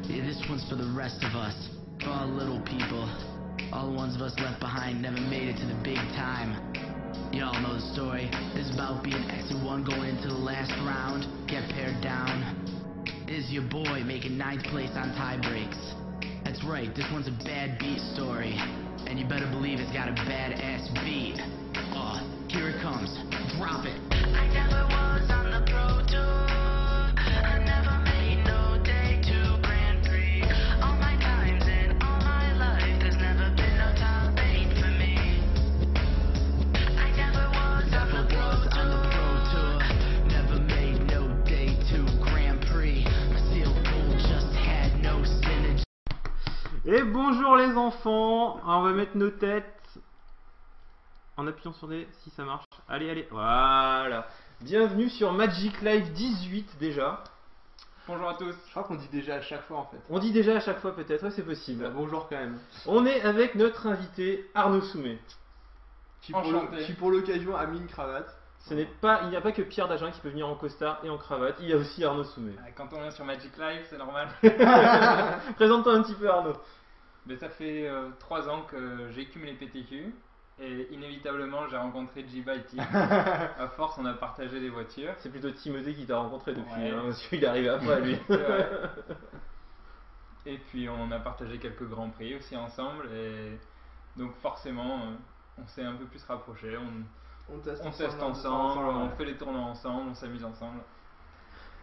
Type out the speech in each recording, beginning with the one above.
Yeah, this one's for the rest of us, for all little people, all the ones of us left behind, never made it to the big time. You all know the story. This is about being X1 going into the last round, get paired down. This is your boy making 9th place on tie breaks. That's right, this one's a bad beat story, and you better believe it's got a badass beat. Here it comes, drop it. I never was on the Pro Tour, I never made no day 2 Grand Prix. All my times and all my life, there's never been no top 8 for me. I never was on the Pro Tour, never made no day 2 Grand Prix. My seal goal just had no synergy. Et bonjour les enfants, on va mettre nos têtes en appuyant sur des, si ça marche, allez, voilà. Bienvenue sur Magic Live 18 déjà. Bonjour à tous. Je crois qu'on dit déjà à chaque fois en fait. On dit déjà à chaque fois peut-être, ouais, c'est possible. Bonjour quand même. On est avec notre invité Arnaud Soumet. Qui pour l'occasion a mis une cravate. Ce n'est pas, il n'y a pas que Pierre Dagen qui peut venir en costard et en cravate, il y a aussi Arnaud Soumet. Quand on est sur Magic Live, c'est normal. Présente-toi un petit peu Arnaud. Mais ça fait 3 ans que j'ai cumulé PTQ et inévitablement j'ai rencontré Jiba et Tim. À force, on a partagé des voitures. C'est plutôt Timothée qui t'a rencontré depuis, ouais. Parce qu'il est arrivé après lui. Et puis on a partagé quelques grands prix aussi ensemble et donc forcément on s'est un peu plus rapprochés. On teste ensemble, on fait les tournois ensemble, on s'amuse ensemble.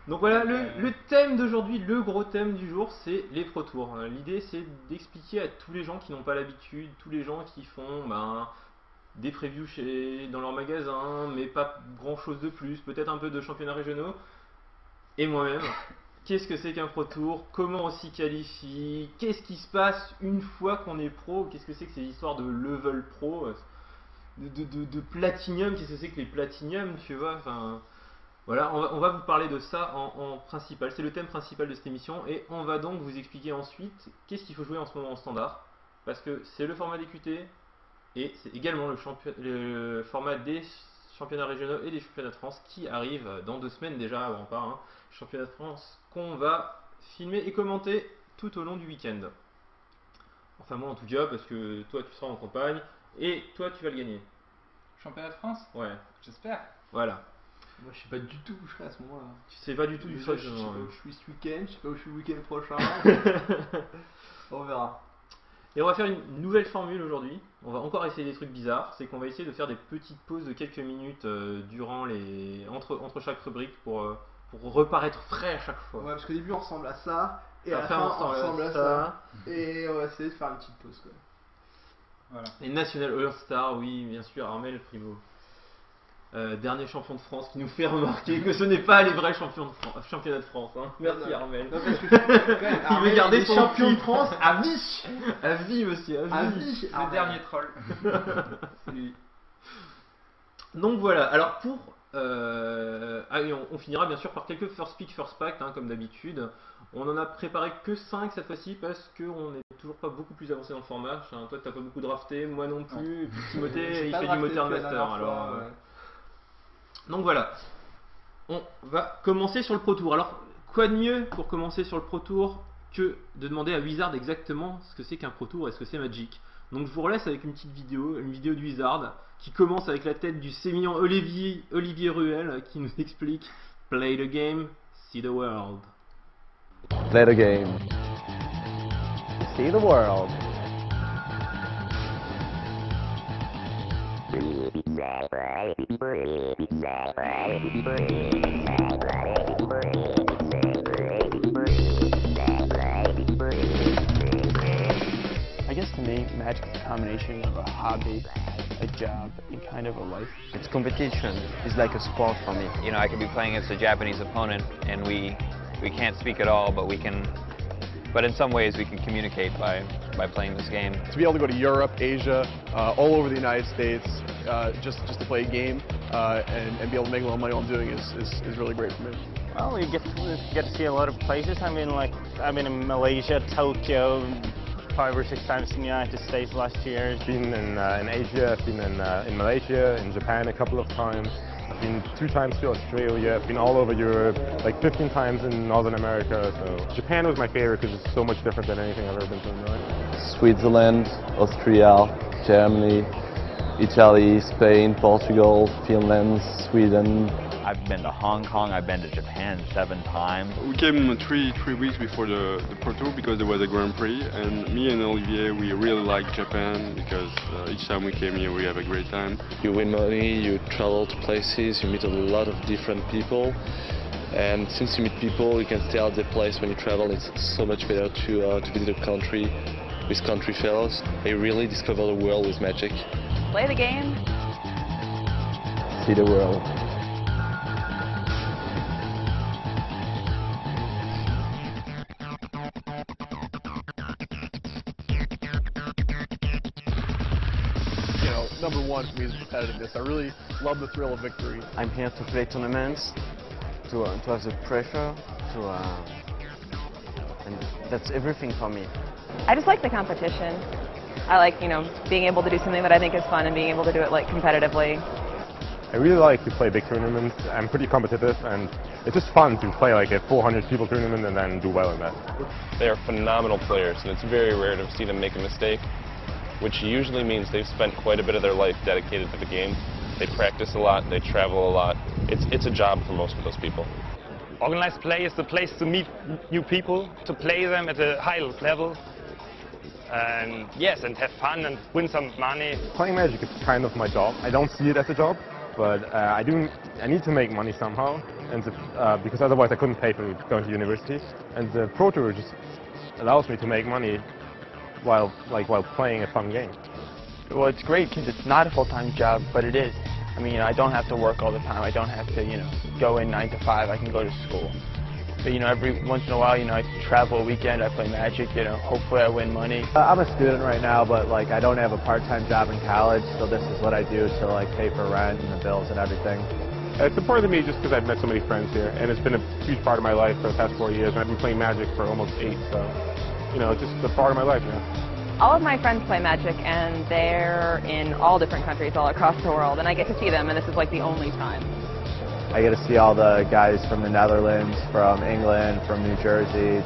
Donc voilà, le thème d'aujourd'hui, le gros thème du jour, c'est les Pro Tours. L'idée c'est d'expliquer à tous les gens qui n'ont pas l'habitude, tous les gens qui font des previews dans leur magasin, mais pas grand chose de plus, peut-être un peu de championnats régionaux, et moi-même, qu'est-ce que c'est qu'un Pro Tour, comment on s'y qualifie, qu'est-ce qui se passe une fois qu'on est pro, qu'est-ce que c'est que ces histoires de level pro, de platinum, qu'est-ce que c'est que les platinum, tu vois, enfin... Voilà, on va vous parler de ça en principal, c'est le thème principal de cette émission, et on va donc vous expliquer ensuite qu'est-ce qu'il faut jouer en ce moment en standard, parce que c'est le format des QT, et c'est également le format des championnats régionaux et des championnats de France qui arrive dans 2 semaines déjà, avant pas, championnat de France qu'on va filmer et commenter tout au long du week-end. Enfin moi en tout cas, parce que toi tu seras en campagne, et toi tu vas le gagner. Championnat de France? Ouais. J'espère. Voilà. Moi je sais pas du tout où je serai à ce moment-là. Tu sais pas du tout du choix. Je sais pas où je suis ce week-end, je sais pas où je suis le week-end prochain. On verra. Et on va faire une nouvelle formule aujourd'hui. On va encore essayer des trucs bizarres. C'est qu'on va essayer de faire des petites pauses de quelques minutes durant entre chaque rubrique pour reparaître frais à chaque fois. Ouais, parce qu'au début on ressemble à ça, et à la Après, fin on ressemble à ça. Et on va essayer de faire une petite pause quoi. Voilà. Les National All-Star, oui, bien sûr, Armel Primo. Dernier champion de France qui nous fait remarquer que ce n'est pas les vrais championnats de France. Merci Armel. Non, parce que il veut garder son champion de titre. France à vie. À vie monsieur, à vie. C'est le dernier troll. C'est lui. Donc voilà, alors pour... on finira bien sûr par quelques first pick, first pack, comme d'habitude. On en a préparé que 5 cette fois-ci parce qu'on n'est toujours pas beaucoup plus avancé dans le format. Toi t'as pas beaucoup drafté, moi non plus. Et puis Timothée il fait du Modern Master. Alors, donc voilà, on va commencer sur le Pro Tour. Alors quoi de mieux pour commencer sur le Pro Tour que de demander à Wizard exactement ce que c'est qu'un Pro Tour et ce que c'est Magic. Donc je vous relaisse avec une petite vidéo, une vidéo de Wizard qui commence avec la tête du sémillant Olivier Ruel qui nous explique Play the game, see the world. Play the game, see the world. I guess to me, Magic is a combination of a hobby, a job, and kind of a life. It's competition. It's like a sport for me. You know, I could be playing against a Japanese opponent and we can't speak at all, but but in some ways we can communicate by playing this game. To be able to go to Europe, Asia, all over the United States, just to play a game and be able to make a little money while I'm doing it is really great for me. Well, you get to see a lot of places. I've been in Malaysia, Tokyo, 5 or 6 times in the United States last year. Been in Asia, I've been in Malaysia, in Japan a couple of times. I've been 2 times to Australia, I've been all over Europe, like 15 times in Northern America, so Japan was my favorite because it's so much different than anything I've ever been to in my life. Switzerland, Austria, Germany, Italy, Spain, Portugal, Finland, Sweden. I've been to Hong Kong, I've been to Japan 7 times. We came three weeks before the Pro Tour because there was a Grand Prix, and me and Olivier, we really like Japan because each time we came here we have a great time. You win money, you travel to places, you meet a lot of different people, and since you meet people you can stay at the place when you travel. It's so much better to visit a country with country fellows. You really discover the world with Magic. Play the game. See the world. Number one for me is competitiveness. I really love the thrill of victory. I'm here to play tournaments, to have the pressure, and that's everything for me. I just like the competition. I like, being able to do something that I think is fun and being able to do it like competitively. I really like to play big tournaments. I'm pretty competitive, and it's just fun to play like a 400 people tournament and then do well in that. They are phenomenal players, and it's very rare to see them make a mistake, which usually means they've spent quite a bit of their life dedicated to the game. They practice a lot, they travel a lot. It's a job for most of those people. Organized play is the place to meet new people, to play them at a high level, and yes, and have fun and win some money. Playing Magic is kind of my job. I don't see it as a job, but I need to make money somehow, and because otherwise I couldn't pay for going to university. And the Pro Tour just allows me to make money while playing a fun game. Well, it's great because it's not a full-time job, but it is. I mean, I don't have to work all the time. I don't have to, go in 9 to 5. I can go to school. But, every once in a while, I travel a weekend, I play Magic, hopefully I win money. I'm a student right now, but, I don't have a part-time job in college, so this is what I do to, pay for rent and the bills and everything. It's important to me just because I've met so many friends here, and it's been a huge part of my life for the past 4 years, and I've been playing Magic for almost 8, so, it's just a part of my life now. All of my friends play Magic, and they're in all different countries all across the world, and I get to see them, and this is the only time. I get to see all the guys from the Netherlands, from England, from New Jersey,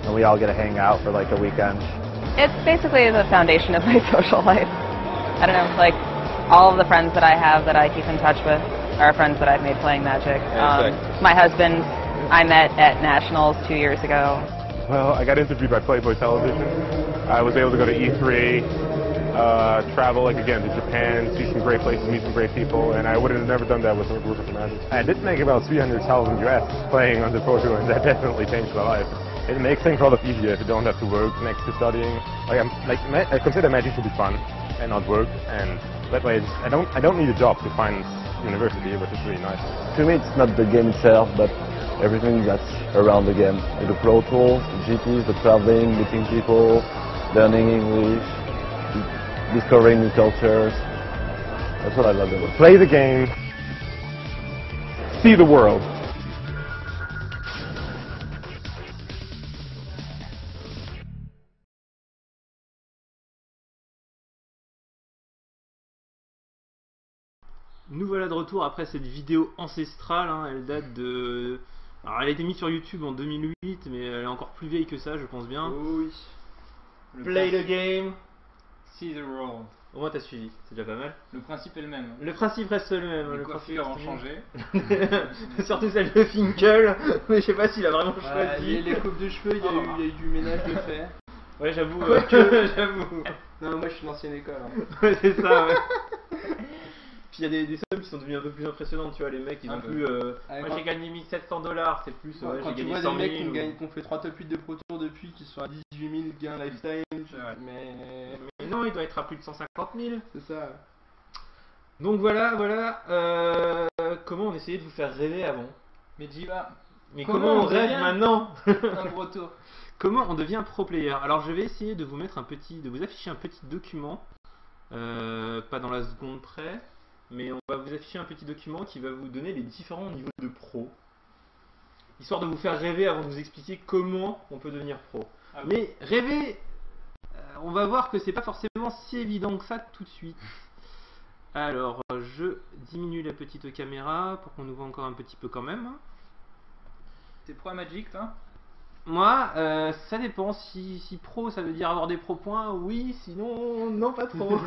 and we all get to hang out for a weekend. It's basically the foundation of my social life. I don't know, all of the friends that I have that I keep in touch with are friends that I've made playing Magic. My husband, I met at Nationals 2 years ago. Well, I got interviewed by Playboy Television. I was able to go to E3, travel again to Japan, see some great places, meet some great people, and I would have never done that with a group of Magic. I did make about 300,000 US playing on the Pro Tour, and that definitely changed my life. It makes things a lot easier if you don't have to work next to studying. I consider Magic to be fun and not work, and that way I don't need a job to find university, which is really nice. To me, it's not the game itself, but everything that's around the game. The Pro Tour, the GPs, the traveling, meeting people, learning English, discovering new cultures. That's what I love about it. Play the game, see the world. Nous voilà de retour après cette vidéo ancestrale, elle date de... Alors elle a été mise sur YouTube en 2008, mais elle est encore plus vieille que ça, je pense bien. Oh oui. Play the game, see the world. Au moins t'as suivi, c'est déjà pas mal. Le principe est le même. Le principe reste le même. Les coiffures ont changé. Surtout celle de Finkel, mais je sais pas s'il a vraiment choisi. Les coupes de cheveux, il y a eu du ménage de fait. Ouais, j'avoue. J'avoue. Non, moi je suis d'ancienne école. Ouais, c'est ça, ouais. Puis il y a des sommes qui sont devenues un peu plus impressionnantes, tu vois, les mecs ils ont plus... moi j'ai gagné 1700$, c'est plus... quand j'ai tu gagné vois 100 des 000 mecs qui ont fait 3 top 8 de Pro Tour depuis, qui sont à 18 000 gains lifetime, mais non, il doit être à plus de 150 000. C'est ça. Donc voilà, comment on essayait de vous faire rêver avant. Mais dis-moi, mais comment on rêve maintenant? Un Pro Tour. Comment on devient pro player? Alors je vais essayer de vous mettre de vous afficher un petit document, pas dans la seconde près, mais on va vous afficher un petit document qui va vous donner les différents niveaux de pro, histoire de vous faire rêver avant de vous expliquer comment on peut devenir pro. Mais rêver, on va voir que c'est pas forcément si évident que ça tout de suite. Alors, je diminue la petite caméra pour qu'on nous voit encore un petit peu quand même. T'es pro à Magic, toi? Moi, ça dépend. Si pro, ça veut dire avoir des pro points, oui, sinon, non, pas trop.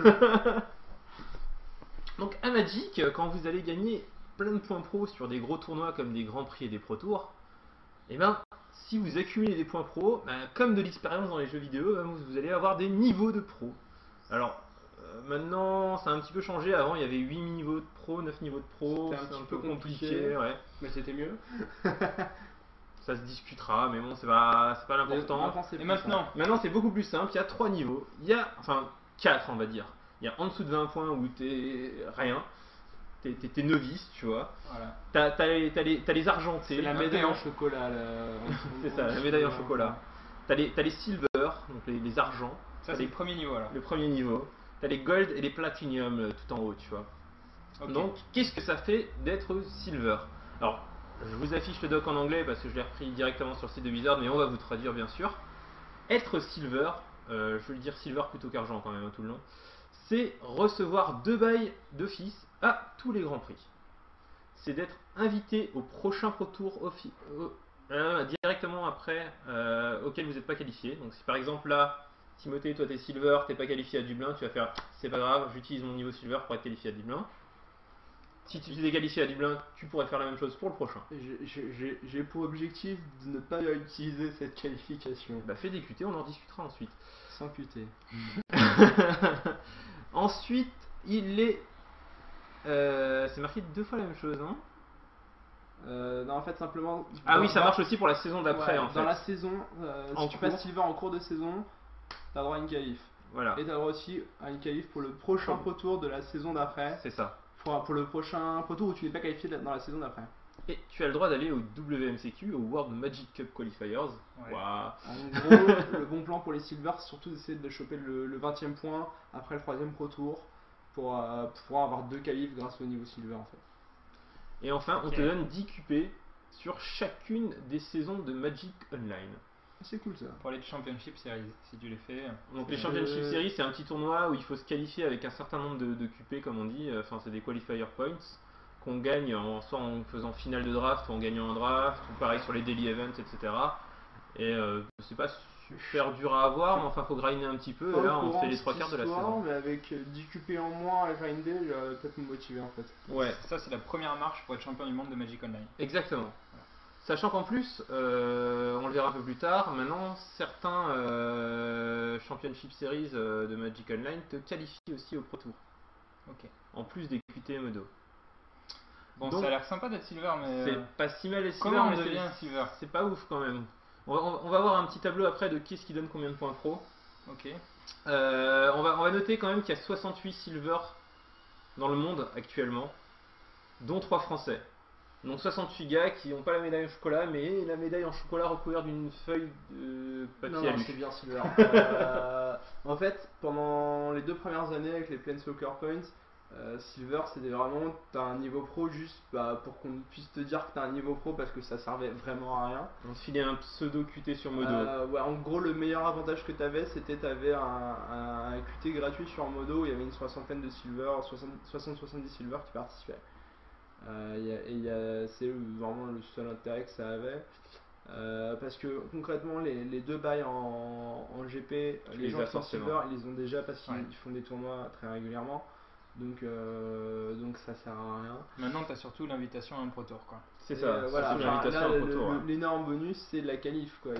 Donc, à Magic, quand vous allez gagner plein de points pro sur des gros tournois comme des Grands Prix et des Pro Tours, et ben, si vous accumulez des points pro, comme de l'expérience dans les jeux vidéo, vous allez avoir des niveaux de pro. Alors, maintenant, ça a un petit peu changé. Avant, il y avait 8 niveaux de pro, 9 niveaux de pro. C'était un petit peu compliqué, ouais. Mais c'était mieux. Ça se discutera, mais bon, c'est pas l'important. Et maintenant, c'est beaucoup plus simple. Il y a 3 niveaux. Il y a, enfin, 4, on va dire. Il y a en dessous de 20 points où t'es rien. T'es novice, tu vois. Voilà. T'as les argentés. C'est la médaille en chocolat. C'est ça, la médaille en chocolat. T'as les silver, donc les argents. Ça, c'est le premier niveau alors. Le premier niveau. T'as les gold et les platinum tout en haut, tu vois. Okay. Donc, qu'est-ce que ça fait d'être silver? Alors, je vous affiche le doc en anglais parce que je l'ai repris directement sur le site de Wizard, mais on va vous traduire bien sûr. Être silver, je vais le dire silver plutôt qu'argent quand même tout le long, c'est recevoir 2 bails d'office à tous les grands prix. C'est d'être invité au prochain Pro Tour directement après auquel vous n'êtes pas qualifié. Donc si par exemple là, Timothée, toi t'es silver, t'es pas qualifié à Dublin, tu vas faire c'est pas grave, j'utilise mon niveau silver pour être qualifié à Dublin. Si tu t'es qualifié à Dublin, tu pourrais faire la même chose pour le prochain. J'ai pour objectif de ne pas utiliser cette qualification. Bah fais des QT, on en discutera ensuite. Sans QT. Ensuite, il est... c'est marqué 2 fois la même chose, hein? Non, en fait, simplement... Ah oui, ça marche aussi pour la saison d'après, en fait. Dans la saison, si tu passes silver en cours de saison, t'as droit à une qualif. Voilà. Et t'as droit aussi à une qualif pour le prochain Pro Tour de la saison d'après. C'est ça. Pour le prochain Pro Tour où tu n'es pas qualifié dans la saison d'après. Et tu as le droit d'aller au WMCQ, au World Magic Cup Qualifiers. Ouais. Wow. En gros, le bon plan pour les silvers, c'est surtout d'essayer de choper le 20e point après le 3e Pro Tour pour pouvoir avoir 2 qualifs grâce au niveau silver en fait. Et enfin, on te donne 10 QP sur chacune des saisons de Magic Online. C'est cool ça. Pour les Championship Series, si tu les fais. Donc les Championship Series, c'est un petit tournoi où il faut se qualifier avec un certain nombre de QP, comme on dit. Enfin, c'est des qualifier points qu'on gagne soit en faisant finale de draft ou en gagnant un draft, ou pareil sur les daily events, etc. Et c'est pas super dur à avoir, mais enfin faut grinder un petit peu. Et là, on fait les 3/4 de la saison. Mais avec 10 QP en moins à grinder, j'aurais peut-être me motiver en fait. Ouais. Ça, c'est la première marche pour être champion du monde de Magic Online. Exactement. Sachant qu'en plus, on le verra un peu plus tard, maintenant certains Championship Series de Magic Online te qualifient aussi au Pro Tour. Ok. En plus des QT modo. Bon, donc, ça a l'air sympa d'être silver, mais. C'est pas si mal les silver, comment on mais devient silver? C'est pas ouf quand même. On va voir un petit tableau après de qu'est-ce qui donne combien de points pro. Ok. On va noter quand même qu'il y a 68 silver dans le monde actuellement, dont 3 français. Donc 68 gars qui n'ont pas la médaille en chocolat, mais la médaille en chocolat recouverte d'une feuille de papier alu. C'est bien silver. En fait, pendant les 2 premières années avec les Planeswalker Points, silver c'était vraiment, t'as un niveau pro juste pour qu'on puisse te dire que t'as un niveau pro parce que ça servait vraiment à rien. On te filait un pseudo QT sur Modo. Ouais, en gros le meilleur avantage que t'avais c'était t'avais un QT gratuit sur Modo où il y avait une soixantaine de silver, 60-70 silver qui participaient. C'est vraiment le seul intérêt que ça avait. Parce que concrètement les 2 bails en GP, les gens qui sont silver ils les ont déjà parce qu'ils font des tournois très régulièrement. Donc ça sert à rien. Maintenant t'as surtout l'invitation à un Pro Tour quoi. C'est ça, voilà, l'invitation à un Pro Tour. L'énorme bonus c'est la qualif quoi.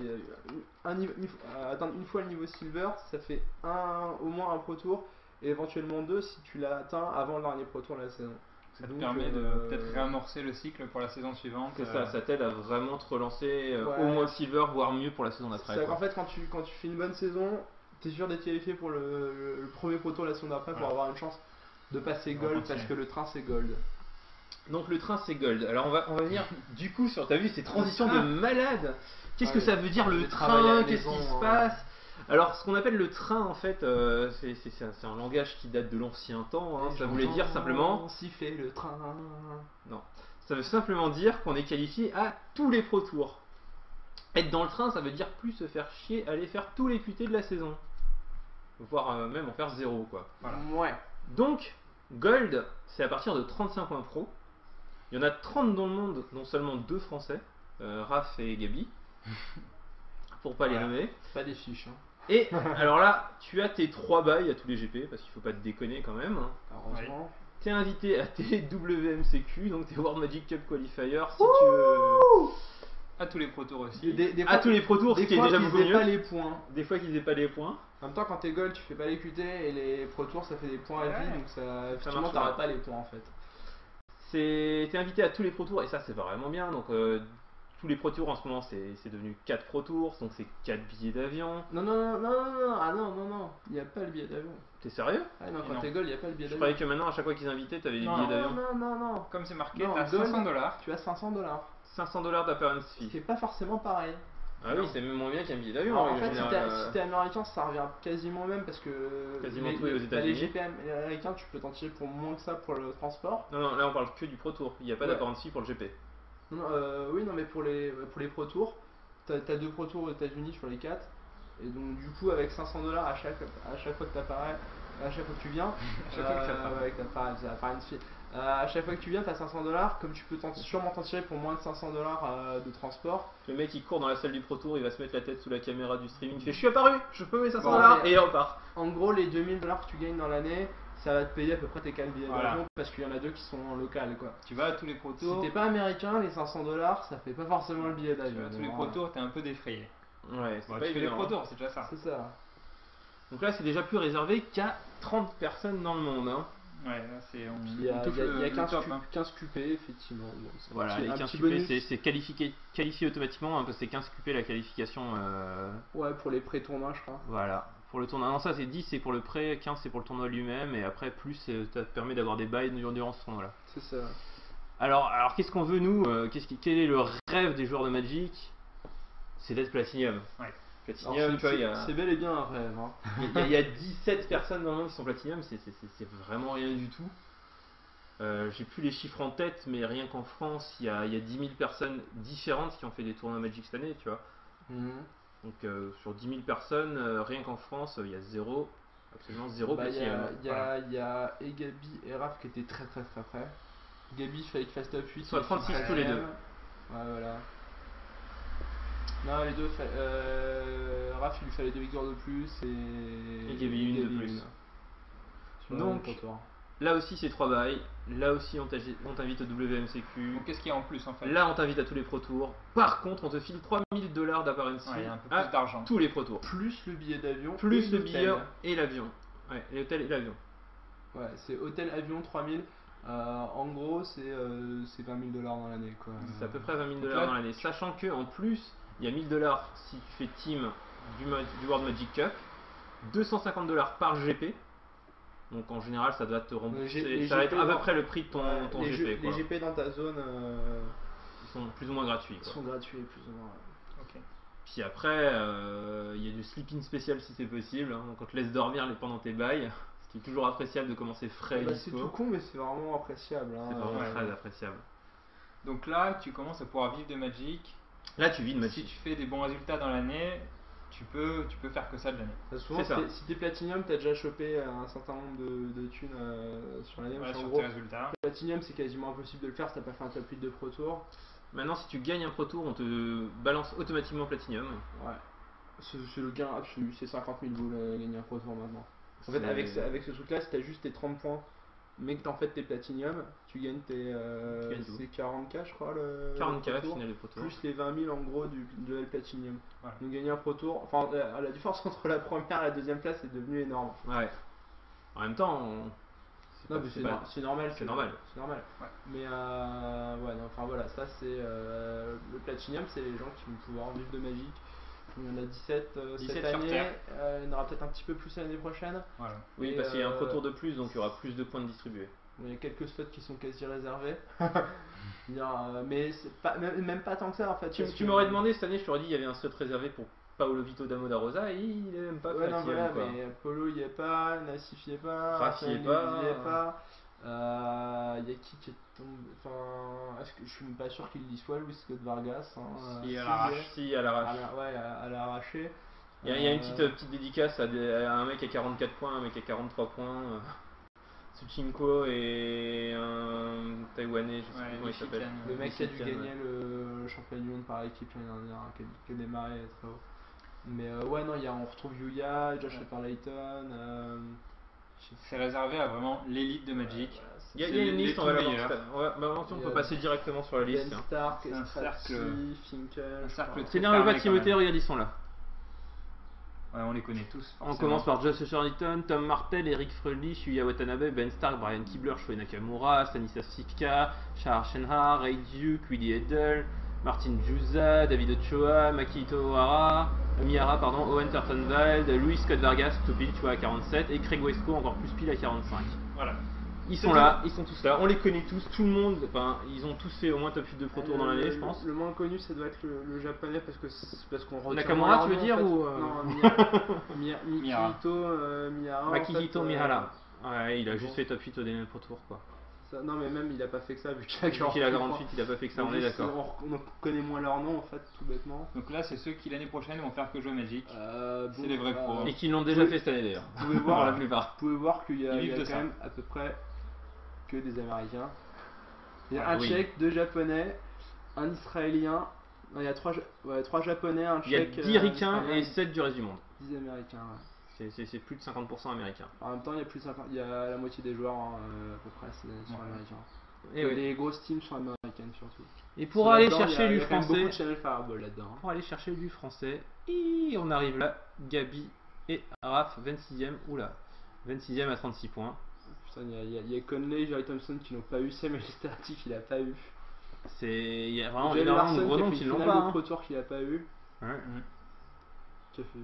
Atteindre une fois le niveau silver, ça fait au moins un Pro Tour et éventuellement 2 si tu l'as atteint avant le dernier Pro Tour de la saison. Ça te permet de peut-être réamorcer le cycle pour la saison suivante. C'est ça t'aide à vraiment te relancer au moins silver, voire mieux pour la saison d'après. En fait, quand tu fais une bonne saison, t'es sûr d'être qualifié pour le premier Pro Tour la saison d'après pour avoir une chance de passer gold parce que le train c'est gold. Donc le train c'est gold. Alors on va venir du coup sur, t'as vu ces transitions de malade. Qu'est-ce que ça veut dire le train? Qu'est-ce qui se passe? Alors ce qu'on appelle le train en fait, c'est un langage qui date de l'ancien temps, hein. Ça voulait dire simplement... siffler le train. Non, ça veut simplement dire qu'on est qualifié à tous les Pro Tours. Être dans le train ça veut dire plus se faire chier, aller faire tous les QT de la saison. Voire même en faire 0 quoi. Voilà. Ouais. Donc Gold, c'est à partir de 35 points pro. Il y en a 30 dans le monde, dont seulement 2 français, Raph et Gabi, pour pas les nommer. Pas des fiches. Hein. Et alors là, tu as tes 3 bails à tous les GP, parce qu'il faut pas te déconner quand même. Heureusement. T'es invité à tes WMCQ, donc tes World Magic Cup Qualifiers, si tu veux. À tous les Pro Tours aussi. À tous les Pro Tours, ce qui est déjà beaucoup mieux. Pas les points. Des fois qu'ils aient pas les points. En même temps, quand t'es Gold, tu fais pas les QT et les Pro Tours, ça fait des points à vie, donc effectivement, t'auras pas les points en fait. T'es invité à tous les Pro Tours, et ça c'est vraiment bien. Donc tous les Pro Tours en ce moment, c'est devenu 4 Pro Tours, donc c'est 4 billets d'avion. Non, il n'y a pas le billet d'avion. T'es sérieux? Ah non, quand t'es Gold, il n'y a pas le billet d'avion. Je croyais que maintenant, à chaque fois qu'ils invitaient, t'avais les billets d'avion. Non. Comme c'est marqué, t'as 500 $. Tu as 500 $. 500 $ d'apparence fee. C'est pas forcément pareil. Ah oui, c'est même moins bien qu'un billet d'avion. En fait, si t'es américain, ça revient quasiment au même parce que quasiment tous aux États-Unis. Les GPM américains, tu peux t'en tirer pour moins que ça pour le transport. Non, là on parle que du Pro Tour. Il n'y a pas d'apparence fee pour le GP. Oui, mais pour les Pro Tours, t'as 2 Pro Tours aux États-Unis sur les 4. Et donc, du coup, avec 500 $ à chaque fois que t'apparais, à chaque fois que tu viens, à chaque fois que tu viens, t'as 500 $. Comme tu peux sûrement t'en tirer pour moins de 500 $ de transport. Le mec il court dans la salle du Pro Tour, il va se mettre la tête sous la caméra du streaming, il fait je suis apparu, je peux mes 500 $ et il repart. En gros, les 2000 $ que tu gagnes dans l'année, ça va te payer à peu près tes 4 billets d'avion parce qu'il y en a 2 qui sont en local quoi. Tu vas à tous les Pro Tours. Si t'es pas américain, les 500 $, ça fait pas forcément le billet d'avion. Tu vas à tous les Pro Tours, t'es un peu défrayé. Ouais, c'est pas tu fais les Pro Tours, c'est déjà ça. C'est ça. Donc là, c'est déjà plus réservé qu'à 30 personnes dans le monde. Hein. Ouais, là c'est. Il y a 15 QP, effectivement. Bon, voilà, les 15 QP, c'est qualifié automatiquement, hein, parce que c'est 15 QP la qualification. Ouais, pour les pré-tournois, je crois. Voilà, pour le tournoi. Non, ça c'est 10, c'est pour le pré, 15 c'est pour le tournoi lui-même, et après, plus ça te permet d'avoir des bails durant ce tournoi-là. C'est ça. Alors qu'est-ce qu'on veut, nous quel est le rêve des joueurs de Magic? C'est d'être Platinum. Ouais. Platinum, c'est bel et bien un rêve. Hein. Il y a 17 personnes dans le monde qui sont Platinum, c'est vraiment rien du tout. J'ai plus les chiffres en tête, mais rien qu'en France, il y a 10 000 personnes différentes qui ont fait des tournois Magic cette année, tu vois. Donc sur 10 000 personnes, rien qu'en France, il y a absolument zéro Platinum. Il y a et Gabi et Raph qui étaient très près. Gabi, il fallait qu'il fasse top 8. Soit 36 tous les deux. Ouais, voilà. Non, les deux, Raph il lui fallait 2 victoires de plus et Gabi une de plus. Donc là aussi c'est 3 bails, là aussi on t'invite au WMCQ. Donc qu'est-ce qu'il y a en plus en fait? Là on t'invite à tous les Pro Tours. Par contre on te file 3000 $ d'apparence fee un peu plus d'argent. Tous les Pro Tours. Plus le billet d'avion. Plus le billet et l'avion. Ouais, l'hôtel et l'avion. Ouais, c'est hôtel, avion, 3000. En gros c'est 20 000 $ dans l'année quoi. C'est à peu près 20 000 $ dans l'année. Sachant que en plus il y a 1000 $ si tu fais team du World Magic Cup, 250 $ par GP. Donc en général ça doit te rembourser, ça va être à peu près le prix de ton GP. Les GP dans ta zone ils sont plus ou moins gratuits. Ils sont gratuits plus ou moins. Okay. Puis après il y a du sleeping spécial si c'est possible, hein. Donc on te laisse dormir pendant tes bails, ce qui est toujours appréciable de commencer frais. C'est tout con mais c'est vraiment appréciable. Hein. C'est vraiment très appréciable. Donc là tu commences à pouvoir vivre de Magic. Là tu vis de Magic. Si tu fais des bons résultats dans l'année, tu peux faire que ça de l'année. Souvent si t'es Platinum, t'as déjà chopé un certain nombre de thunes sur l'année. Ouais, sur tes résultats. Platinum c'est quasiment impossible de le faire si t'as pas fait un top 8 de Pro Tour. Maintenant si tu gagnes un Pro Tour, on te balance automatiquement Platinum. Ouais. C'est le gain absolu, c'est 50 000 boules gagner un Pro Tour maintenant. En fait avec ce truc là, si t'as juste tes 30 points mais que t'en fait tes Platinum, tu gagnes tes c'est 40K je crois le 40K final du Pro Tour. Plus les 20 000 en gros du level Platinum. Ouais. Donc gagner un Pro Tour, enfin la différence entre la première et la deuxième place est devenue énorme. Ouais. En même temps, c'est normal. C'est normal. Ouais. Mais ouais, non, enfin voilà, ça c'est le Platinum, c'est les gens qui vont pouvoir vivre de Magic. Il y en a 17 cette année, il y en aura peut-être un petit peu plus l'année prochaine. Voilà. Oui, parce qu'il y a un Pro Tour de plus, donc il y aura plus de points de distribués. Il y a quelques slots qui sont quasi réservés. Mais c'est pas, même pas tant que ça en fait. Tu m'aurais demandé cette année, je t'aurais dit il y avait un slot réservé pour Paolo Vito d'Amo da Rosa et il est même pas ouais, non, voilà, mais Polo il y est pas, Nassif il y est pas, Rafi il y est pas. Il y a qui est tombé. Enfin, est-ce que je suis même pas sûr qu'il y soit Luis Scott Vargas. Hein, si, à l'arrache. Ouais, à l'arraché. Il y a une petite dédicace à un mec à 44 points, un mec à 43 points. Tsuchinko et un Taïwanais, je sais plus comment il s'appelle. Le mec qui a dû gagner le championnat du monde par équipe l'année dernière, qui a démarré très haut. Mais ouais, non, on retrouve Yuya, Josh Layton. C'est réservé à vraiment l'élite de Magic. Il y a une liste, on va la voir. On peut passer directement sur la liste. Ben Stark, c'est un cercle. C'est bien, pas Timothée, regarde, ils sont là. Ouais, on les connaît tous. Forcément. On commence par Josh Charlton, Tom Martell, Eric Fröhlich, Yuya Watanabe, Ben Stark, Brian Kibler, Shoei Nakamura, Stanislas Sipka, Shahar Shenhar, Ray Duke, Willie Edel, Martin Juza, David Ochoa, Makito Miyara, Owen Turtenwald, Louis Scott Vargas, tout pile, tu vois, à 47, et Craig Wesco, encore plus pile à 45. Voilà. Ils sont là, ils sont tous là, on les connaît tous, tout le monde, ils ont tous fait au moins top 8 de Pro Tour dans l'année, je pense. Le moins connu, ça doit être le japonais parce qu'on retient. Nakamura, tu veux dire, ou non, Miyara. Makihito Mihara. Ouais, il a juste fait top 8 au dernier Pro Tour, quoi. Non, mais même il a pas fait que ça, vu qu'il a 48, il a pas fait que ça, on est d'accord. On connaît moins leur nom en fait, tout bêtement. Donc là, c'est ceux qui l'année prochaine vont faire que jouer Magic. C'est les vrais pros. Et qui l'ont déjà fait cette année d'ailleurs. Vous pouvez voir qu'il y a quand même à peu près que des Américains. Il y a un Tchèque, 2 Japonais, un Israélien. Non, il y a 3 Japonais, un Tchèque. Il y a 10 Ricains et 7 du reste du monde. 10 Américains, ouais. C'est plus de 50% américains. En même temps, il y a la moitié des joueurs à peu près sont américains. Et les grosses teams sont américaines surtout. Et pour aller chercher du français, beaucoup de Channel Fireball là-dedans. Pour aller chercher du français, on arrive là, Gabi et Raph, 26e, oula, 26e à 36 points. Putain, il y a Conley et Jerry Thompson qui n'ont pas eu, Samuel Static il a pas eu. Il y a vraiment énormément de gros noms qui l'ont pas. Le Pro Tour qu'il a pas eu. Ouais. Qui a fait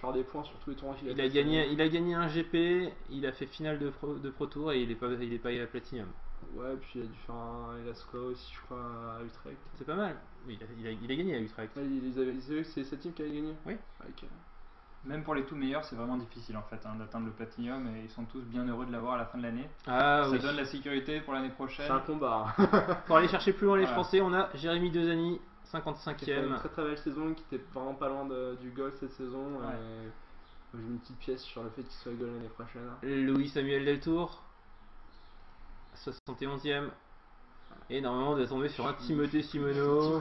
faire des points sur tous les tournois qu'il a fait. Il a gagné un GP, il a fait finale de Pro Tour et il est pas à Platinum. Ouais, puis il a dû faire un Elasco aussi, je crois, à Utrecht. C'est pas mal. Il a gagné à Utrecht. C'est cette team qui a gagné. Oui. Okay. Même pour les tout meilleurs, c'est vraiment difficile en fait d'atteindre le Platinum et ils sont tous bien heureux de l'avoir à la fin de l'année. Ça donne la sécurité pour l'année prochaine. C'est un combat. Pour aller chercher plus loin les Français, on a Jérémy Dezani, 55e. Qui a fait une très belle saison, qui était vraiment pas loin du goal cette saison. J'ai mis une petite pièce sur le fait qu'il soit goal l'année prochaine. Louis Samuel Deltour, 71e. Et normalement on doit tomber sur un Timothée Simoneau.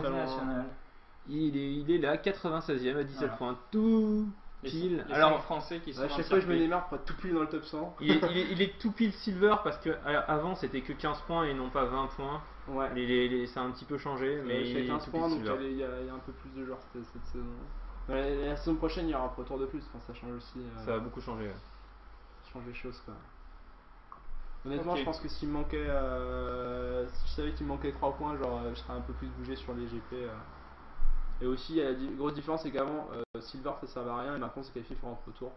Il est là, 96e à 17 points. Tout pile. Alors français qui sont à chaque fois je me démarre pour être tout pile dans le top 100. Il est tout pile silver parce que avant c'était que 15 points et non pas 20 points. Ouais. Ça a un petit peu changé, mais il y a 15 points donc il y a un peu plus de joueurs cette saison. La saison prochaine il y aura un Pro Tour de plus, ça change aussi. Ça va beaucoup changer. Changer les choses quoi. Honnêtement je pense que s'il me manquait si je savais qu'il me manquait 3 points, genre je serais un peu plus bougé sur les GP. Et aussi, la grosse différence, c'est qu'avant, Silver ça servait à rien et maintenant c'est qualifié pour un Pro Tour.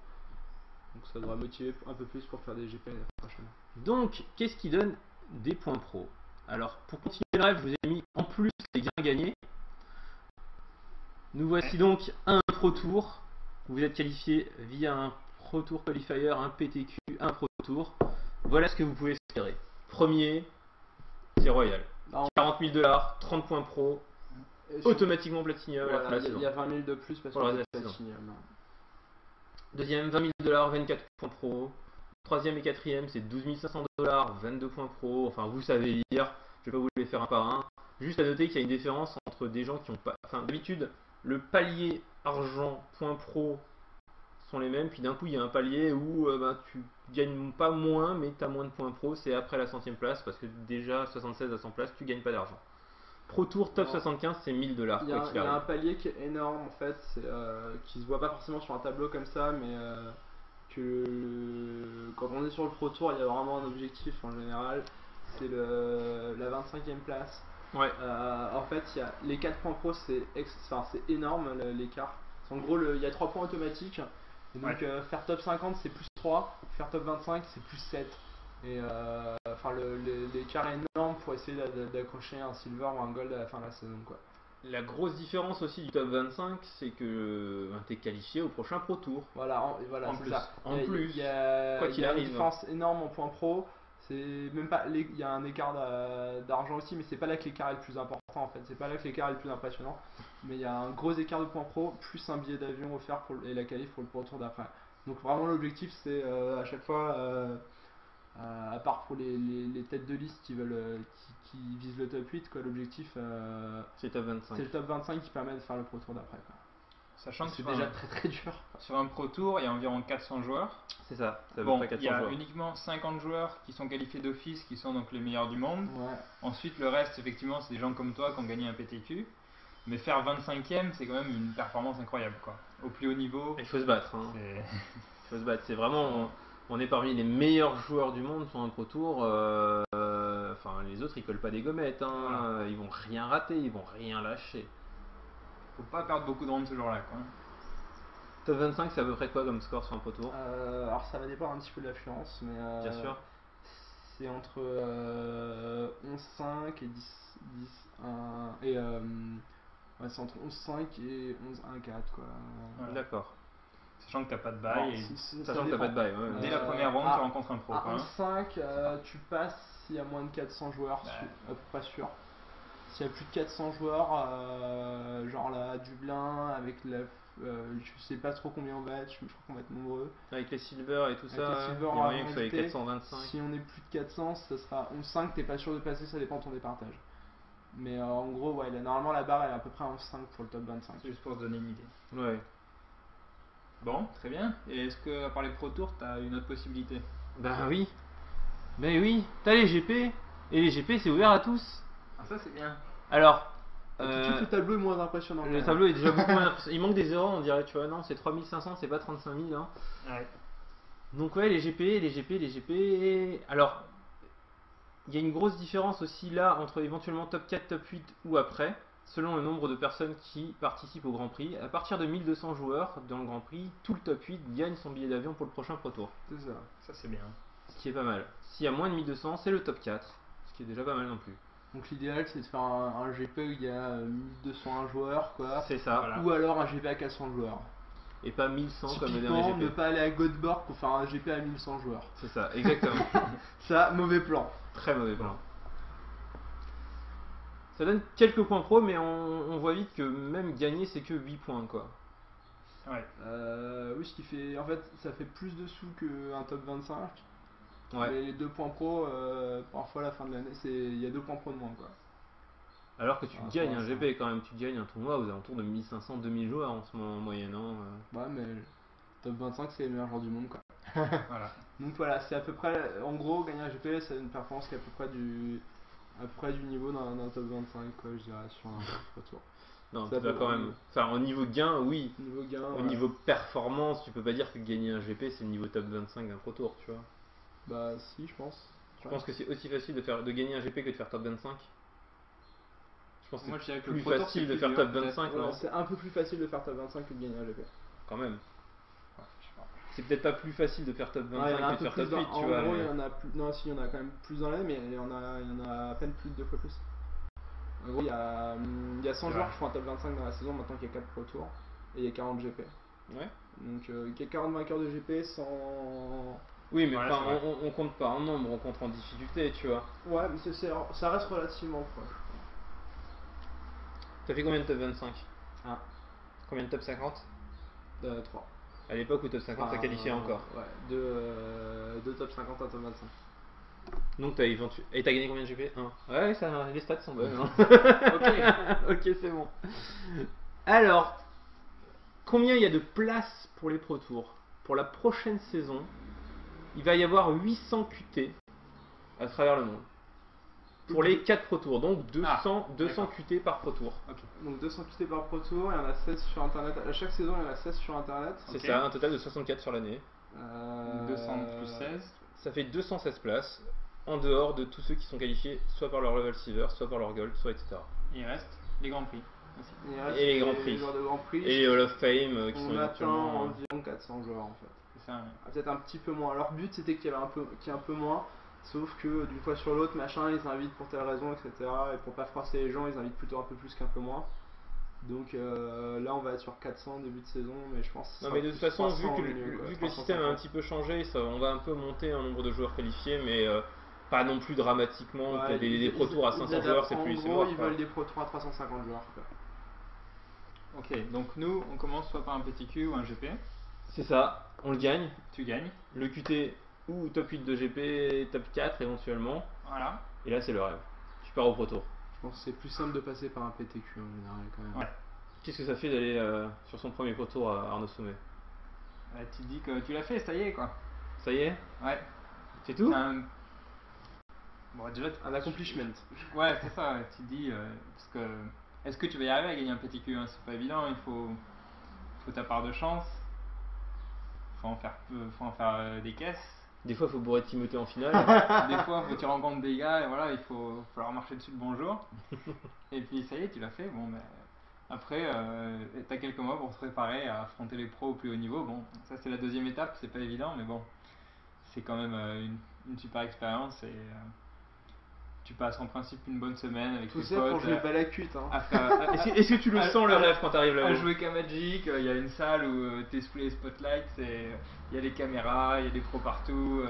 Donc ça devrait motiver un peu plus pour faire des GP l'année prochaine. Donc, qu'est-ce qui donne des points pro? Alors, pour continuer le rêve, je vous ai mis en plus les gains gagnés. Nous voici donc un Pro Tour. Vous êtes qualifié via un Pro Tour Qualifier, un PTQ, un Pro Tour. Voilà ce que vous pouvez espérer. Premier, c'est Royal. 40 000 $, 30 points pro. Automatiquement Platinum. Il y a 20 000 de plus parce que c'est Platinum. Deuxième, 20 000 $, 24 points pro. Troisième et quatrième, c'est 12 500 $, 22 points pro. Enfin, vous savez lire, je vais pas vous les faire un par un. Juste à noter qu'il y a une différence entre des gens qui ont pas. Enfin, d'habitude, le palier argent points pro sont les mêmes, puis d'un coup il y a un palier où tu gagnes pas moins, mais tu as moins de points pro. C'est après la 100e place, parce que déjà 76 à 100 places, tu gagnes pas d'argent. Pro Tour top 75, c'est 1000 $. Il y a un palier qui est énorme en fait, qui se voit pas forcément sur un tableau comme ça, mais quand on est sur le Pro Tour, il y a vraiment un objectif en général, c'est la 25e place. Ouais. En fait, les 4 points pro, c'est énorme l'écart. En gros, il y a 3 points automatiques, et donc faire top 50 c'est plus 3, faire top 25 c'est plus 7. Et l'écart est énorme pour essayer d'accrocher un silver ou un gold à la fin de la saison quoi. La grosse différence aussi du top 25, c'est que tu es qualifié au prochain Pro Tour. Voilà, c'est ça. En plus, il y a une différence énorme en points pro. C'est même pas, il y a un écart d'argent aussi, mais c'est pas là que l'écart est le plus important en fait. C'est pas là que l'écart est le plus impressionnant. Mais il y a un gros écart de points pro, plus un billet d'avion offert et la qualif pour le Pro Tour d'après. Donc vraiment l'objectif c'est à chaque fois À part pour les têtes de liste qui visent le top 8, quoi, l'objectif c'est le top 25. C'est le top 25 qui permet de faire le Pro Tour d'après. Sachant que c'est déjà très dur. Sur un Pro Tour, il y a environ 400 joueurs. C'est ça, bon, il y a uniquement 50 joueurs qui sont qualifiés d'office, qui sont donc les meilleurs du monde. Ouais. Ensuite, le reste, effectivement, c'est des gens comme toi qui ont gagné un PTQ. Mais faire 25e, c'est quand même une performance incroyable, quoi. Au plus haut niveau. Il faut se battre. Hein. Il faut se battre. C'est vraiment... On est parmi les meilleurs joueurs du monde sur un Pro Tour. Enfin, les autres, ils collent pas des gommettes. Hein. Voilà. Ils vont rien rater, ils vont rien lâcher. Faut pas perdre beaucoup de rounds ce jour-là, quoi. Top 25, c'est à peu près quoi comme score sur un Pro Tour? Alors ça va dépendre un petit peu de l'affluence, mais bien sûr. C'est entre 11-5 et 10-1 et ouais, c'est entre 11-5 et 11-1-4 quoi. Voilà. D'accord. Sachant que t'as pas de bail. Sachant que t'as pas de bail. Dès la première round, tu rencontres un pro. À 11-5, tu passes s'il y a moins de 400 joueurs, à peu près sûr. S'il y a plus de 400 joueurs, genre là, Dublin, avec la. Je sais pas trop combien on va être, je crois qu'on va être nombreux. Avec les silver et tout avec ça, il y a moyen que ce soit les 425. Si on est plus de 400, ça sera 11-5, t'es pas sûr de passer, ça dépend de ton départage. Mais en gros, ouais, normalement la barre elle est à peu près à 11-5 pour le top 25. C'est juste pour se donner une idée. Ouais. Bon, très bien. Et est-ce que, à part les Pro Tours, t'as une autre possibilité? Bah oui. Mais oui, t'as les GP. Et les GP c'est ouvert à tous. Ah, ça c'est bien. Alors. Tout le tableau est moins impressionnant. Le tableau est déjà beaucoup moins impressionnant. Il manque des erreurs, on dirait, tu vois, non, c'est 3500, c'est pas 35 000. Hein. Ouais. Donc, ouais, les GP. Alors, il y a une grosse différence aussi là entre éventuellement top 4, top 8 ou après, selon le nombre de personnes qui participent au Grand Prix. À partir de 1200 joueurs dans le Grand Prix, tout le top 8 gagne son billet d'avion pour le prochain Pro Tour. C'est ça. Ça, c'est bien. Ce qui est pas mal. S'il y a moins de 1200, c'est le top 4, ce qui est déjà pas mal non plus. Donc l'idéal c'est de faire un GP où il y a 1201 joueurs quoi. C'est ça. Voilà. Ou alors un GP à 400 joueurs. Et pas 1100 comme le dernier GP. Ne pas aller à Göteborg pour faire un GP à 1100 joueurs. C'est ça, exactement. Ça, mauvais plan. Très mauvais plan. Ça donne quelques points pro, mais on voit vite que même gagner c'est que 8 points quoi. Ouais. Oui, ce qui fait. En fait, ça fait plus de sous qu'un top 25. Ouais. Les 2 points pro, parfois à la fin de l'année, il y a 2 points pro de moins quoi. Alors que tu gagnes un GP quand même, tu gagnes un tournoi aux alentours de 1500-2000 joueurs en ce moment en moyenne. Hein. Ouais, mais top 25 c'est les meilleurs joueurs du monde quoi. Voilà. Donc voilà, c'est à peu près. En gros, gagner un GP c'est une performance qui est à peu près du niveau d'un top 25 quoi, je dirais, sur un retour. Non, tu vas quand même. Enfin, au niveau gain, oui. Niveau gain, au niveau performance, tu peux pas dire que gagner un GP c'est le niveau top 25 d'un Pro Tour, tu vois. Bah, si, je pense. Tu penses que c'est aussi facile de gagner un GP que de faire top 25? Je pense que c'est plus facile de faire top 25, non? C'est un peu plus facile de faire top 25 que de gagner un GP. Quand même. C'est peut-être pas plus facile de faire top 25 que de faire top 8, tu vois. En gros, il y en a plus. Non, si, il y en a quand même plus dans l'année, mais il y en a à peine plus de 2 fois plus. En gros, il y a 100 joueurs qui font un top 25 dans la saison, maintenant qu'il y a 4 Pro Tours, et il y a 40 GP. Ouais. Donc, il y a 40 vainqueurs de GP sans. Oui, mais voilà, on compte pas en nombre, on compte en difficulté, tu vois. Ouais, mais ça reste relativement proche. T'as fait combien de top 25? 1. Combien de top 50? 3. À l'époque où top 50 t'as qualifié encore? Ouais, 2 top 50 à top 25. Donc t'as éventuellement. Et t'as gagné combien de GP? 1. Ouais, ça, les stats sont bonnes. Hein. Ok, c'est bon. Alors, combien il y a de places pour les Pro Tours? Pour la prochaine saison, il va y avoir 800 QT à travers le monde. Pour les 4 Pro Tours, donc 200 QT par Pro Tour. Okay. Donc 200 QT par Pro Tour, il y en a 16 sur internet. À chaque saison, il y en a 16 sur internet. C'est ça, un total de 64 sur l'année. 200 plus 16. Ça fait 216 places, en dehors de tous ceux qui sont qualifiés soit par leur level silver, soit par leur gold, soit etc. Il reste les Grands Prix. Et les Grands Prix. Et les Hall of Fame qui sont éventuellement environ 400 joueurs en fait. C'est ça, ouais. Peut-être un petit peu moins. Leur but c'était qu'il y ait un peu moins. Sauf que d'une fois sur l'autre, machin, ils invitent pour telle raison, etc. Et pour pas froisser les gens, ils invitent plutôt un peu plus qu'un peu moins. Donc là, on va être sur 400 début de saison, mais je pense. Non, mais de toute façon, vu que le système a un petit peu changé, on va un peu monter un nombre de joueurs qualifiés, mais pas non plus dramatiquement. Ouais, des Pro Tours à 500 joueurs, c'est plus. En gros, ils veulent des Pro Tours à 350 joueurs. Ok, donc nous, on commence soit par un PTQ ou un GP. C'est ça, on le gagne. Tu gagnes. Le QT ou top 8 de GP, top 4 éventuellement. Voilà. Et là c'est le rêve. Tu pars au Pro Tour. Je pense que c'est plus simple de passer par un PTQ en général quand même. Ouais. Qu'est-ce que ça fait d'aller sur son premier Pro Tour à Arnaud Sommet? Tu te dis que tu l'as fait, ça y est quoi. Ça y est? Ouais. C'est tout? Bon, déjà, un accomplishment. Ouais, c'est ça, ouais. Tu te dis, parce que est-ce que tu vas y arriver à gagner un PTQ, hein? C'est pas évident, il faut ta part de chance, faut en faire des caisses. Des fois, il faut bourrer Timothée en finale. Des fois, faut que tu rencontres des gars et voilà, il faut leur marcher dessus de bonjour. Et puis ça y est, tu l'as fait. Bon, mais après, t'as quelques mois pour te préparer à affronter les pros au plus haut niveau. Bon, ça c'est la deuxième étape, c'est pas évident, mais bon, c'est quand même une super expérience et tu passes en principe une bonne semaine avec tes potes. Tout ça pour jouer pas la cuite. Hein. Est-ce que tu le sens le rêve quand t'arrives là-haut? À jouer qu'à Magic, il y a une salle où t'es sous les spotlights, il y a les caméras, il y a des pros partout.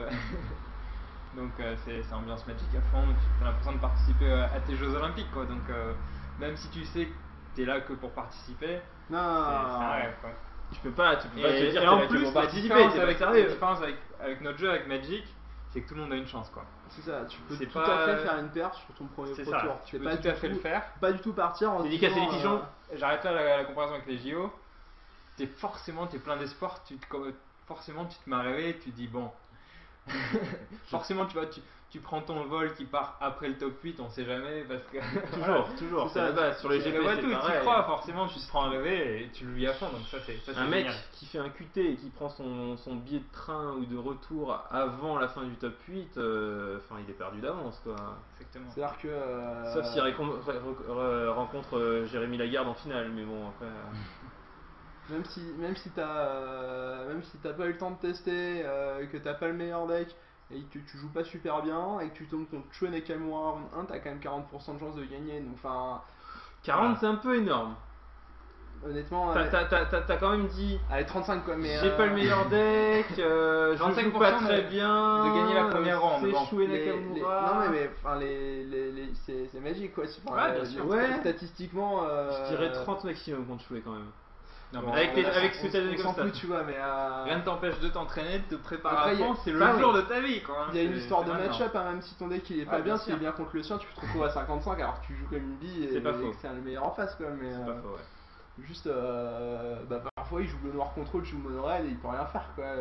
Donc c'est ambiance Magic à fond, tu as l'impression de participer à tes Jeux Olympiques quoi. Donc même si tu sais que t'es là que pour participer, c'est un rêve quoi. Tu peux pas te dire et en plus, pour participer, la différence avec notre jeu, avec Magic, c'est que tout le monde a une chance quoi. C'est ça, tu peux tout à fait faire une perche sur ton premier Pro Tour. Tu peux tout à fait le faire. Pas du tout partir en dédicacer les pigeons. J'arrête là la comparaison avec les JO. T'es plein d'espoir, forcément tu te mets à rêver, tu te dis bon. Forcément tu prends ton vol qui part après le top 8, on sait jamais parce que toujours c'est la base sur les GP, c'est pareil. Tu crois forcément, tu te prends à rêver et tu le vis à fond, donc ça c'est un mec génial. qui fait un QT et qui prend son billet de train ou de retour avant la fin du top 8, il est perdu d'avance quoi. Exactement. C'est-à-dire que sauf s'il rencontre Jérémy Lagarde en finale, mais bon après même si t'as pas eu le temps de tester, que t'as pas le meilleur deck et que tu joues pas super bien et que tu tombes contre Chou Nakamura round 1, t'as quand même 40% de chance de gagner. Donc 40 c'est un peu énorme. Honnêtement, t'as quand même dit. Allez 35 quoi, mais j'ai pas le meilleur deck, je joue pas très bien. De gagner la première ronde. C'est Chou Nakamura. Non mais c'est magique quoi. Ouais. Statistiquement. Je dirais 30 maximum contre Choué quand même. Non, avec ce que t'as donné comme ça. Tu vois, mais rien ne t'empêche de t'entraîner, de te préparer à fond, c'est le jour jour de ta vie quoi. Il y a une histoire de match-up, même si ton deck il est pas bien, s'il est bien contre le sien, tu peux te retrouver à 55 alors que tu joues comme une bille et que c'est le meilleur en face quoi. Mais c'est pas faux, ouais. Juste parfois il joue le noir contrôle, je joue monorail et il peut rien faire quoi.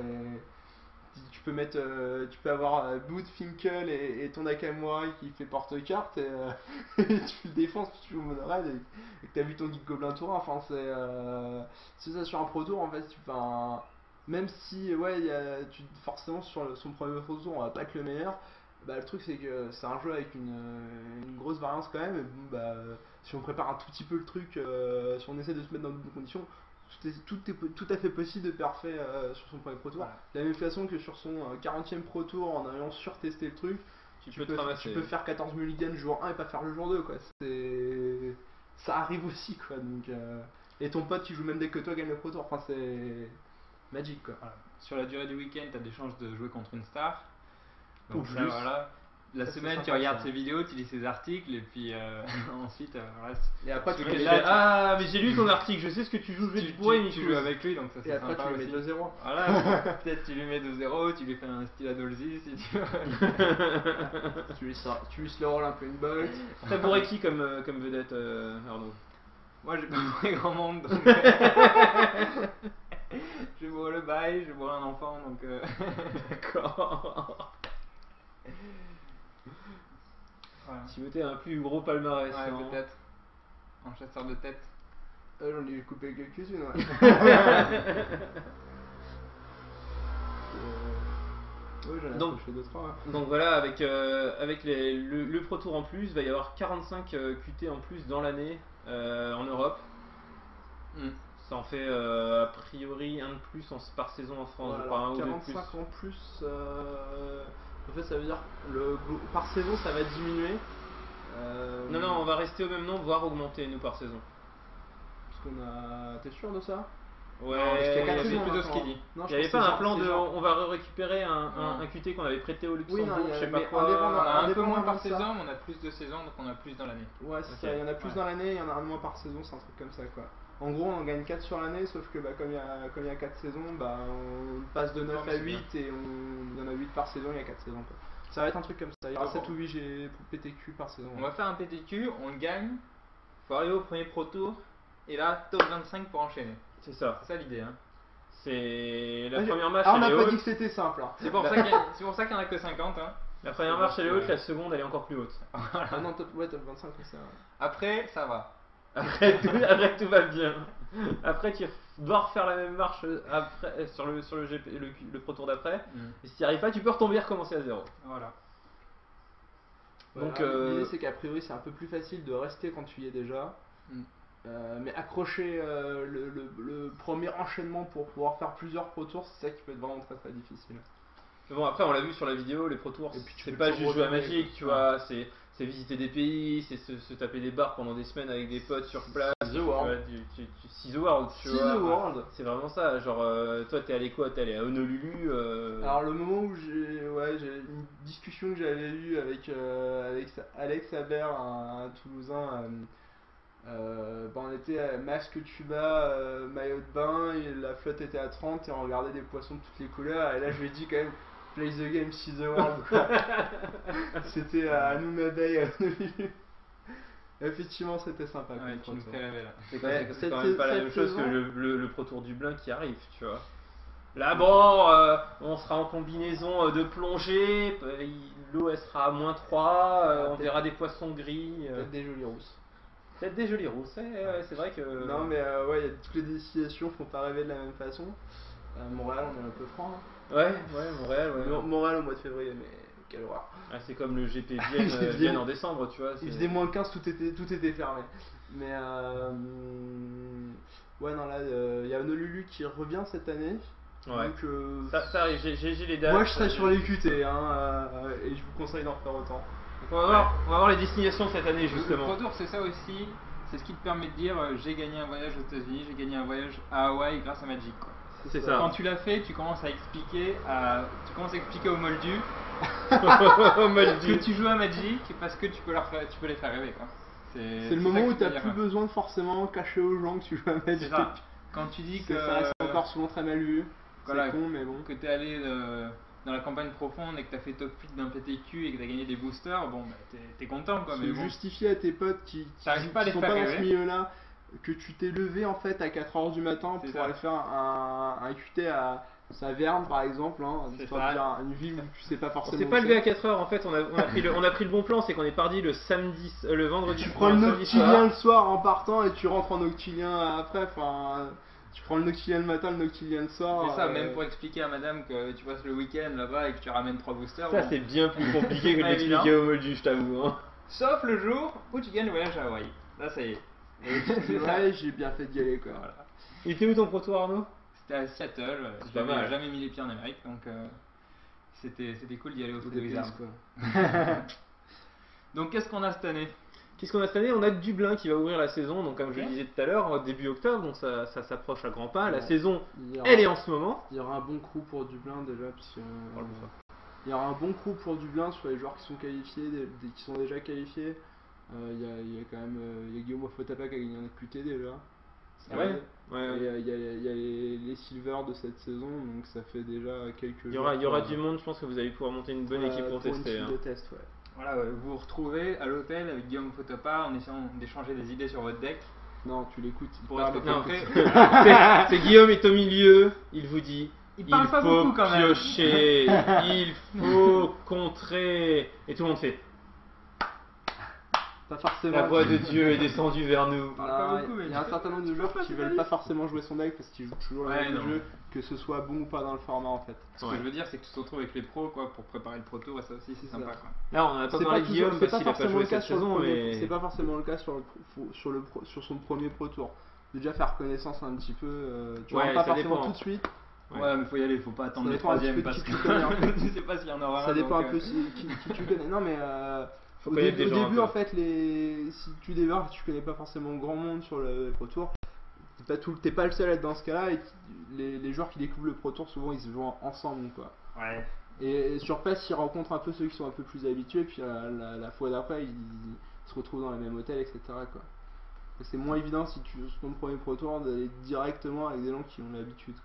Tu peux avoir Boot, Finkel et ton Nakamura qui fait porte-carte et tu le défenses, tu joues monorail et que t'as vu ton Geek Goblin Tourin. Enfin c'est ça sur un Pro Tour en fait. Même si forcément sur son premier Pro Tour on va pas être le meilleur. Le truc c'est que c'est un jeu avec une grosse variance quand même. Et si on prépare un tout petit peu le truc, si on essaie de se mettre dans de bonnes conditions, tout est tout à fait possible de parfait sur son premier Pro Tour. De la même façon que sur son 40e Pro Tour, en ayant surtesté le truc, tu peux faire 14 mulligans jour 1 et pas faire le jour 2 quoi. Ça arrive aussi quoi. Donc, et ton pote qui joue le même deck que toi gagne le Pro Tour. Enfin c'est magique quoi. Voilà. Sur la durée du week-end, t'as des chances de jouer contre une star. Donc plus. Voilà. La semaine, tu regardes ses vidéos, tu lis ses articles, et puis ensuite, et après, tu là, mais j'ai lu ton article, je sais ce que tu joues, tu joues avec lui, donc ça c'est sympa. Et après, tu lui mets 2-0. Voilà, peut-être tu lui mets 2-0, tu lui fais un style Adolzi si tu veux. tu lui le rôle un peu une botte. T'as bourré qui comme vedette, Arnaud? Moi, j'ai pas bourré grand monde, donc. J'ai bourré le bail, j'ai bourré un enfant, donc. D'accord. Voilà. Timothée a un plus gros palmarès. Ouais, peut-être. En chasseur de tête. J'en ai coupé quelques-unes, donc voilà, avec le Pro Tour en plus, il va y avoir 45 QT en plus dans l'année en Europe. Ça en fait a priori un de plus par saison en France. Ouais, alors, 45 en plus. En fait, ça veut dire par saison ça va diminuer. Non, on va rester au même nombre, voire augmenter nous par saison. Parce qu'on a. T'es sûr de ça? Ouais, c'est plutôt ce qu'il dit. Il n'y avait pas un plan de. On va récupérer un QT qu'on avait prêté au Luxembourg, je sais pas quoi. On a un peu moins par saison, mais on a plus de saisons, donc on a plus dans l'année. Ouais, c'est ça, il y en a plus dans l'année, il y en a un moins par saison, c'est un truc comme ça quoi. En gros, on en gagne 4 sur l'année, sauf que comme il y a 4 saisons, on passe de 9 à 8 et il y en a 8 par saison, il y a 4 saisons. Quoi. Ça va être un truc comme ça. Il y aura 7 ou 8 PTQ par saison. On va faire un PTQ, on le gagne, faut arriver au premier Pro Tour, et là, top 25 pour enchaîner. C'est ça. C'est ça l'idée. Hein. C'est la première marche. On n'a pas dit que c'était simple. Hein. C'est pour ça qu'il n'y en a que 50. Hein. La première marche elle est haute, la seconde elle est encore plus haute. Ah non, top 25, ça. Après, ça va. Après tout va bien. Après tu dois refaire la même marche après, sur le GP, le Pro Tour d'après. Et si tu n'y arrives pas, tu peux retomber et recommencer à zéro. Voilà. Donc l'idée c'est qu'a priori c'est un peu plus facile de rester quand tu y es déjà. Mais accrocher le premier enchaînement pour pouvoir faire plusieurs Pro Tours, c'est ça qui peut être vraiment très très difficile. Mais bon, après on l'a vu sur la vidéo, les Pro Tours, c'est pas juste jouer à Magic, tu vois, c'est visiter des pays, c'est se taper des bars pendant des semaines avec des potes sur place. The World. See the World, tu vois. See the World. C'est vraiment ça, genre toi t'es allé quoi? T'es allé à Honolulu Alors le moment où j'ai une discussion que j'avais eue avec Alex Aber, un Toulousain, on était à masque tuba, maillot de bain, et la flotte était à 30 et on regardait des poissons de toutes les couleurs, et là je lui ai dit quand même play the game, see the world. C'était à Nuna Bay. Effectivement c'était sympa. Ouais, tu nous fais rêver là. C'est quand même pas la même chose que le Pro Tour Dublin qui arrive, tu vois. Là bon, on sera en combinaison de plongée, l'eau elle sera à -3, on verra des poissons gris. Peut-être des jolies rousses. Peut-être des jolies rousses, c'est vrai que... Non mais toutes les destinations font pas rêver de la même façon. Montréal on est un peu franc. Hein. Ouais, Montréal. Montréal au mois de février, mais quelle horreur. Ah, c'est comme le GP Vienne en décembre, tu vois. Il faisait -15, tout était fermé. Mais ouais non là, il y a Honolulu qui revient cette année. Ouais. Donc, ça arrive, j'ai les dates. Moi je serai sur les QT hein, et je vous conseille d'en faire autant. Donc on va voir les destinations cette année justement. Le Pro Tour c'est ça aussi, c'est ce qui te permet de dire j'ai gagné un voyage aux États-Unis, j'ai gagné un voyage à Hawaï grâce à Magic. C'est ça. Quand tu l'as fait, tu commences à expliquer aux Moldus que tu joues à Magic parce que tu peux les faire rêver quoi. C'est le moment où tu n'as plus besoin de forcément cacher aux gens que tu joues à Magic. Ça. Quand tu dis que ça reste encore souvent très mal vu. Voilà, c'est con mais bon. Que tu es allé dans la campagne profonde et que tu as fait top 8 d'un PTQ et que tu as gagné des boosters, bon bah t'es content quoi. Mais bon. Justifier à tes potes qui pas sont pas dans ce milieu là que tu t'es levé en fait à 4h du matin pour aller faire un QT à Saverne par exemple, hein, une ville où tu sais pas forcément. On s'est pas levé à 4h en fait, on a pris le bon plan, c'est qu'on est parti le vendredi. Tu prends le noctilien le soir en partant et tu rentres en noctilien après, enfin. Tu prends le noctilien le matin, le noctilien le soir. C'est ça, même pour expliquer à madame que tu passes le week-end là-bas et que tu ramènes 3 boosters. Ça, c'est bien plus compliqué que de l'expliquer au Moldu, je t'avoue. Hein. Sauf le jour où tu gagnes le voyage à Hawaï. Là, ça y est. C'est vrai, j'ai bien fait d'y aller quoi. Voilà. Il était où ton Pro Tour, Arnaud? C'était à Seattle. J'avais jamais mis les pieds en Amérique donc c'était cool d'y aller au Feu des Wizards. Donc, qu'est-ce qu'on a cette année? Qu'est-ce qu'on a cette année? On a Dublin qui va ouvrir la saison, donc comme je le disais tout à l'heure, début octobre, donc ça s'approche à grands pas. La saison, elle est en ce moment. Il y aura un bon crew pour Dublin déjà, puisque il y aura un bon crew pour Dublin sur les joueurs qui sont qualifiés, qui sont déjà qualifiés. Il y a quand même Guillaume Fotapa qui a gagné un QT déjà. Ouais. Il y a les Silver de cette saison, donc ça fait déjà quelques jours. Il y aura du monde, je pense que vous allez pouvoir monter une bonne équipe pour tester. Une de test, ouais. Voilà, vous vous retrouvez à l'hôtel avec Guillaume Fotopa en essayant d'échanger des idées sur votre deck. Non, tu l'écoutes. C'est Guillaume est au milieu, il vous dit il faut piocher, il faut contrer. Et tout le monde fait. Pas forcément. La voix de Dieu est descendue vers nous. Il y a un certain nombre de joueurs qui veulent pas forcément jouer son deck parce qu'ils jouent toujours le même jeu, que ce soit bon ou pas dans le format en fait. Ce que je veux dire, c'est que tu te retrouves avec les pros quoi, pour préparer le Pro Tour et ça aussi c'est sympa quoi. Là on a pas parlé de Guillaume parce qu'il a pas joué cette saison, mais c'est pas forcément le cas sur son premier Pro Tour. Déjà faire connaissance un petit peu, tu vois pas forcément tout de suite. Ouais, mais faut y aller, faut pas attendre le troisième parce que tu sais pas s'il y en aura un. Ça dépend un peu qui tu connais. Non mais au début en fait, si tu débarques, tu connais pas forcément grand monde sur le Pro Tour. T'es pas le seul à être dans ce cas-là, et les joueurs qui découvrent le Pro Tour souvent ils se jouent ensemble quoi. Ouais. Et sur place ils rencontrent un peu ceux qui sont un peu plus habitués, puis la fois d'après ils se retrouvent dans le même hôtel, etc. quoi. C'est moins évident si tu sur ton premier Pro Tour d'aller directement avec des gens qui ont l'habitude.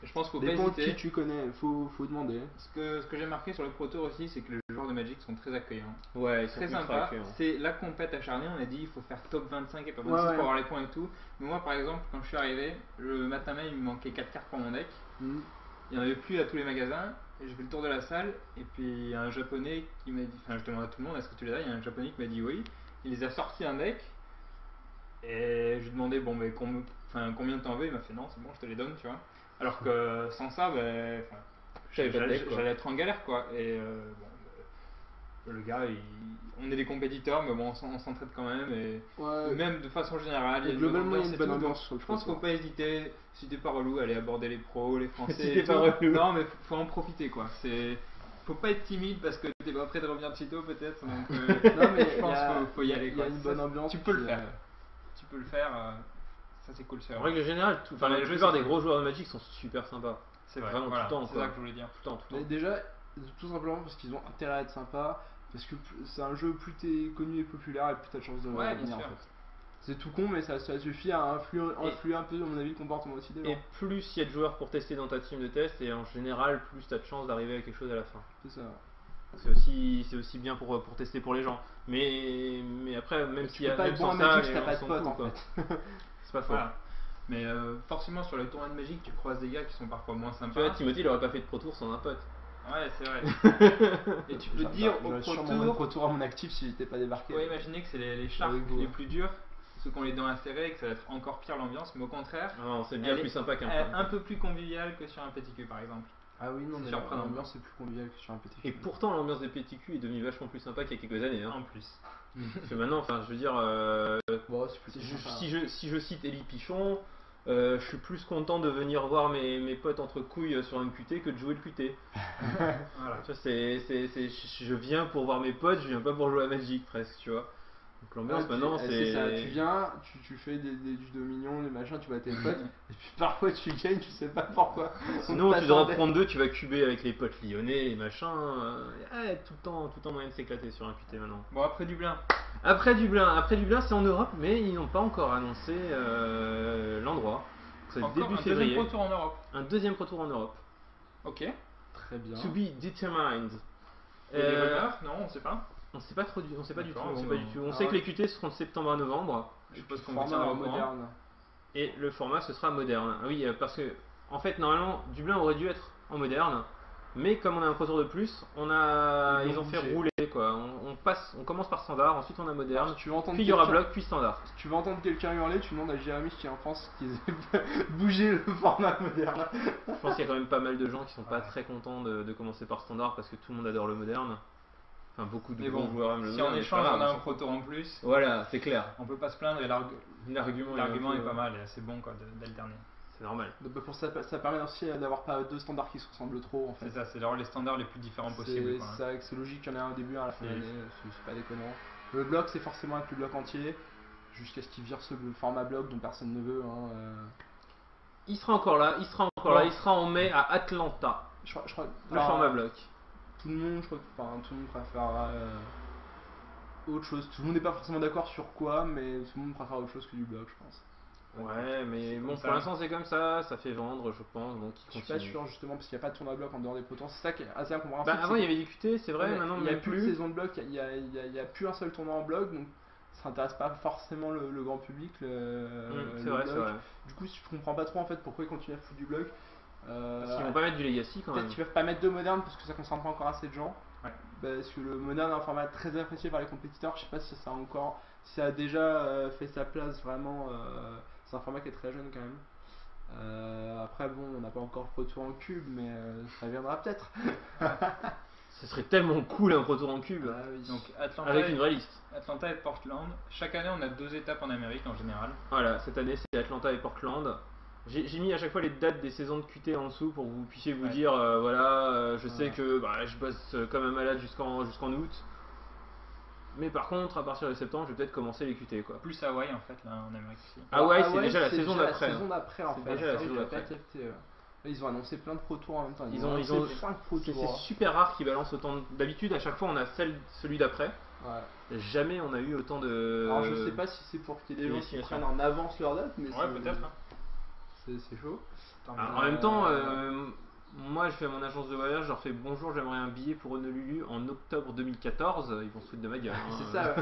Je pense qu'il faut pas hésiter. Qui tu connais, faut demander. Ce que j'ai marqué sur le Pro Tour aussi, c'est que les joueurs de Magic sont très accueillants. Ouais, ils sont très sympas. C'est la compète acharnée, on a dit il faut faire top 25 et pas 26 pour avoir les points et tout. Mais moi par exemple, quand je suis arrivé, le matin même il me manquait 4 cartes pour mon deck. Il n'y en avait plus à tous les magasins. Et je fais le tour de la salle et puis il y a un japonais qui m'a dit, enfin je demande à tout le monde est-ce que tu les as, il y a un japonais qui m'a dit oui. Il les a sortis un deck. Et je lui demandais bon mais combien de temps veux, il m'a fait non c'est bon je te les donne tu vois. Alors que sans ça j'allais être en galère quoi. Et le gars on est des compétiteurs mais bon on s'entraide quand même et même de façon générale il y a globalement il y a une bonne ambiance. Je pense qu'il faut pas hésiter, si t'es pas relou, aller aborder les pros, les français. Si t'es pas relou. Non mais faut en profiter quoi. Faut pas être timide parce que t'es pas prêt de revenir de sitôt peut-être. Donc non mais je pense qu'il faut y aller. Il y a une bonne ambiance. Tu peux le faire. Tu peux le faire. Ça c'est cool. En règle générale, la plupart des gros joueurs de Magic sont super sympas. C'est vrai. Vraiment voilà, tout le temps. C'est ça que je voulais dire. Tout le temps. Déjà, tout simplement parce qu'ils ont intérêt à être sympas. Parce que c'est un jeu, plus t'es connu et populaire et plus t'as de chances de revenir en fait. C'est tout con mais ça suffit à influer un peu à mon avis le comportement aussi des gens. Et plus il y a de joueurs pour tester dans ta team de test et en général plus t'as de chances d'arriver à quelque chose à la fin. C'est ça. C'est aussi bien pour tester pour les gens. Mais après même s'il y a même sans ça, t'as pas de potes en fait. C'est pas faux. Voilà. Mais forcément sur les tournois de Magic tu croises des gars qui sont parfois moins sympas. Tu vois Timothy il aurait pas fait de Pro Tour sans un pote. Ouais, c'est vrai. Et tu peux te dire au Pro Tour à mon actif si j'étais pas débarqué. Ouais, imaginez que c'est les sharks les plus durs, ceux qui ont les dents acérées et que ça va être encore pire l'ambiance, mais au contraire, c'est bien plus sympa qu'un un peu plus convivial que sur un PTQ par exemple. Ah oui, non, mais l'ambiance est plus conviviale que sur un PTQ. Et pourtant, l'ambiance des PTQ est devenue vachement plus sympa qu'il y a quelques années. Hein. En plus. Parce que maintenant, enfin, je veux dire, si je cite Elie Pichon, je suis plus content de venir voir mes potes entre couilles sur un QT que de jouer le QT. Voilà. Tu vois, je viens pour voir mes potes, je viens pas pour jouer à Magic presque, tu vois. Donc l'ambiance maintenant c'est ça, tu viens, tu fais du dominion, des machins, tu vois tes potes, et puis parfois tu gagnes, tu sais pas pourquoi. Sinon tu dois en prendre deux, tu vas cuber avec les potes lyonnais et machin. Tout le temps moyen de s'éclater sur un QT maintenant. Bon après Dublin. Après Dublin c'est en Europe, mais ils n'ont pas encore annoncé l'endroit. C'est début février. Un deuxième Pro Tour en Europe. Un deuxième Pro Tour en Europe. Ok. Très bien. To be determined. Et les rumeurs? Non, on sait pas. On sait pas du tout. On sait que les QT seront de septembre à novembre. Je suppose qu'on va tiendra moderne. Et le format ce sera moderne. Ah oui, parce que en fait normalement Dublin aurait dû être en moderne, mais comme on a un Pro Tour de plus, ils ont fait rouler quoi. On commence par standard, ensuite on a moderne, puis il y aura bloc, puis standard. Si tu veux entendre quelqu'un hurler, tu demandes à Jérémy qui est en France qu'ils aient bougé le format moderne. Je pense qu'il y a quand même pas mal de gens qui sont pas très contents de commencer par standard parce que tout le monde adore le moderne. Enfin, beaucoup de bons joueurs aiment le moderne. Si en échange on a un Pro Tour en plus, voilà, c'est clair. On peut pas se plaindre et l'argument est pas mal et assez bon quoi d'alterner. C'est normal. Pour ça permet aussi d'avoir pas deux standards qui se ressemblent trop en fait. C'est ça, c'est d'avoir les standards les plus différents possibles. C'est logique qu'il y en ait un au début, à la fin de l'année, c'est pas déconnant. Le bloc c'est forcément avec le bloc entier, jusqu'à ce qu'il vire le format bloc dont personne ne veut. Il sera encore là, il sera en mai à Atlanta. Je crois le format bloc. Tout le monde, tout le monde préfère autre chose. Tout le monde n'est pas forcément d'accord sur quoi, mais tout le monde préfère autre chose que du bloc, je pense. Ouais, mais bon, pour l'instant c'est comme ça fait vendre, je pense. Donc je suis pas sûr justement parce qu'il n'y a pas de tournoi bloc en dehors des potents. C'est ça qui est assez incompréhensible. Avant il y avait des QT, c'est vrai, maintenant il n'y a plus de saison de bloc, il n'y a plus un seul tournoi en bloc, donc ça intéresse pas forcément le grand public. C'est vrai. Du coup, je comprends pas trop en fait pourquoi ils continuent à foutre du bloc. Parce qu'ils vont pas mettre du Legacy quand même. Peut-être qu'ils peuvent pas mettre de moderne parce que ça concerne pas encore assez de gens. Ouais. Parce que le moderne est un format très apprécié par les compétiteurs. Je sais pas si ça a déjà fait sa place vraiment. C'est un format qui est très jeune quand même. Après bon, on n'a pas encore Pro Tour en cube, mais ça viendra peut-être. Ce serait tellement cool un Pro Tour en cube. Oui. Donc Atlanta avec une vraie liste. Atlanta et Portland. Chaque année on a 2 étapes en Amérique en général. Voilà, cette année c'est Atlanta et Portland. J'ai mis à chaque fois les dates des saisons de QT en dessous pour que vous puissiez vous dire je sais que je bosse comme un malade jusqu'en août. Mais par contre, à partir de septembre, je vais peut-être commencer les QT quoi. Plus Hawaï en fait là en Amérique aussi. Hawaï c'est déjà la saison d'après. C'est la saison d'après en fait. Déjà la saison d'après. Ils ont annoncé plein de Pro Tours en même temps. Ils ont 5 Pro Tours. C'est super rare qu'ils balancent autant. D'habitude, à chaque fois, on a celui d'après. Ouais. Jamais on a eu autant de. Alors je sais pas si c'est pour qu'il y ait des gens qui prennent en avance leur date, mais peut-être. C'est chaud. Alors, en même temps, moi je fais à mon agence de voyage, je leur fais bonjour, j'aimerais un billet pour Honolulu en octobre 2014, ils vont se foutre de ma gueule. Hein. C'est ça.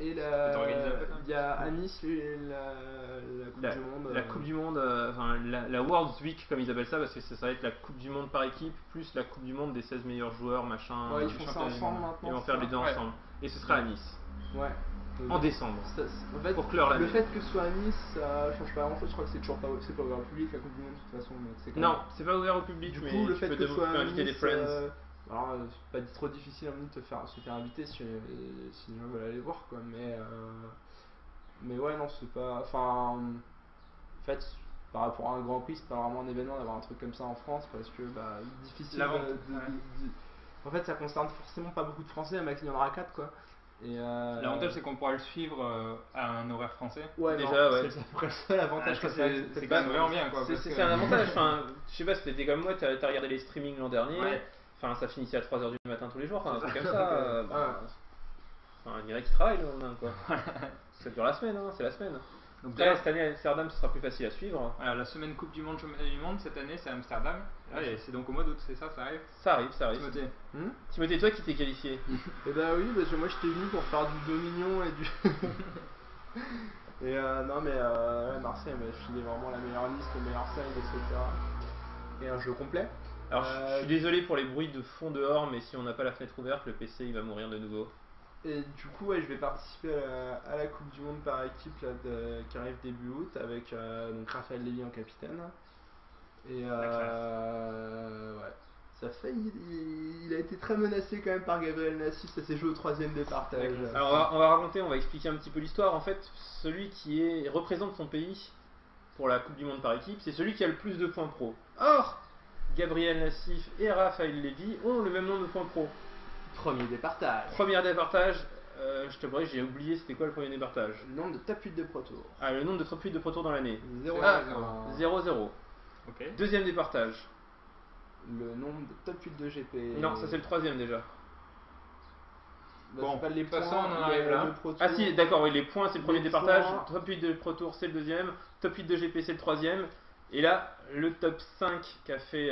Et il y a à Nice la Coupe du Monde. La Coupe du Monde, enfin la World Week comme ils appellent ça, parce que ça va être la Coupe du Monde par équipe, plus la Coupe du Monde des 16 meilleurs joueurs, machin. Ouais, ils font ça ensemble maintenant. Ils vont faire les deux ensemble. Et ce sera à Nice. Ouais. En décembre. En fait, pour clore l'année. Le fait que ce soit à Nice, ça change pas grand chose. Je crois que c'est toujours pas ouvert au public la Coupe du Monde de toute façon. Non, c'est pas ouvert au public. Du mais coup, le fait que ce soit à inviter Nice, des friends. alors c'est pas trop difficile de se faire inviter si les gens veulent aller voir quoi. Mais ouais non c'est pas. Enfin en fait par rapport à un Grand Prix c'est pas vraiment un événement d'avoir un truc comme ça en France parce que difficile en fait ça concerne forcément pas beaucoup de Français, un max il y en aura 4 quoi. L'avantage c'est qu'on pourra le suivre à un horaire français. Ouais, déjà, ouais. C'est après le seul avantage que c'est quand même vraiment bien quoi. C'est un avantage. Enfin, je sais pas si t'étais comme moi, t'as regardé les streamings l'an dernier. Ouais. Enfin, ça finissait à 3h du matin tous les jours. Enfin, un truc comme ça. On dirait qu'ils travaillent le lendemain quoi. Ça dure la semaine, hein, c'est la semaine. Donc là, cette année à Amsterdam, ce sera plus facile à suivre. Alors, la semaine Coupe du Monde, Championnat du Monde, cette année c'est à Amsterdam. Et c'est donc au mois d'août, c'est ça, ça arrive. Ça arrive. Timothée, toi qui t'es qualifié. Eh bah oui, parce que moi j'étais venu pour faire du dominion et du. Et non mais Marseille m'a filé vraiment la meilleure liste, le meilleur side, etc. Et un jeu complet. Alors je suis désolé pour les bruits de fond dehors, mais si on n'a pas la fenêtre ouverte, le PC il va mourir de nouveau. Et du coup, je vais participer à la Coupe du Monde par équipe là, qui arrive début août avec donc Raphaël Lévy en capitaine. Et ouais, ça fait, il a été très menacé quand même par Gabriel Nassif, ça s'est joué au 3ème départage. Alors on va expliquer un petit peu l'histoire. En fait, celui qui représente son pays pour la Coupe du Monde par équipe, c'est celui qui a le plus de points pro. Or, Gabriel Nassif et Raphaël Lévy ont le même nombre de points pro. Premier départage. Premier départage, je t'avouerai, j'ai oublié c'était quoi le premier départage. Le nombre de top 8 de Pro Tour. Ah, le nombre de top 8 de Pro Tour dans l'année. 0-0. Ok. Deuxième départage. Le nombre de top 8 de GP. Non, ça c'est le troisième déjà. Bon, pas les points, on en arrive là. Ah si, d'accord, oui, les points c'est le premier départage. Top 8 de Pro Tour c'est le deuxième. Top 8 de GP c'est le troisième. Et là, le top 5 qu'a fait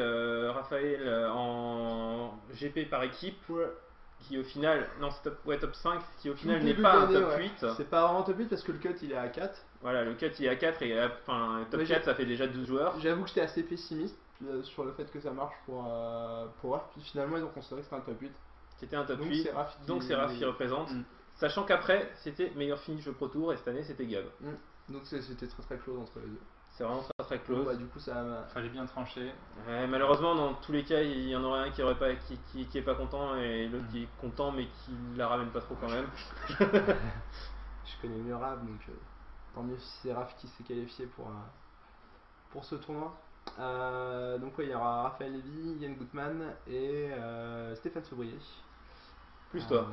Raphaël en GP par équipe, qui au final, non c'est top 5, qui au final n'est pas un top 8. C'est pas vraiment top 8 parce que le cut il est à 4. Voilà, le cut il est à 4 et enfin, top 4 ça fait déjà 12 joueurs. J'avoue que j'étais assez pessimiste sur le fait que ça marche pour voir, puis finalement ils ont considéré que c'était un top 8. C'était un top 8, donc c'est Raph qui représente. Sachant qu'après c'était meilleur finish de Pro Tour et cette année c'était Gab. Donc c'était très très close entre les deux. C'est vraiment très close. Bah, du coup, ça fallait bien trancher. Malheureusement, dans tous les cas, il y en aurait un qui est pas content et l'autre qui est content mais qui la ramène pas trop quand même. Je connais mieux Raph, donc tant mieux si c'est Raph qui s'est qualifié pour ce tournoi. Donc ouais, il y aura Raphaël Lévy, Yann Gutmann et Stéphane Sobrier. Plus toi.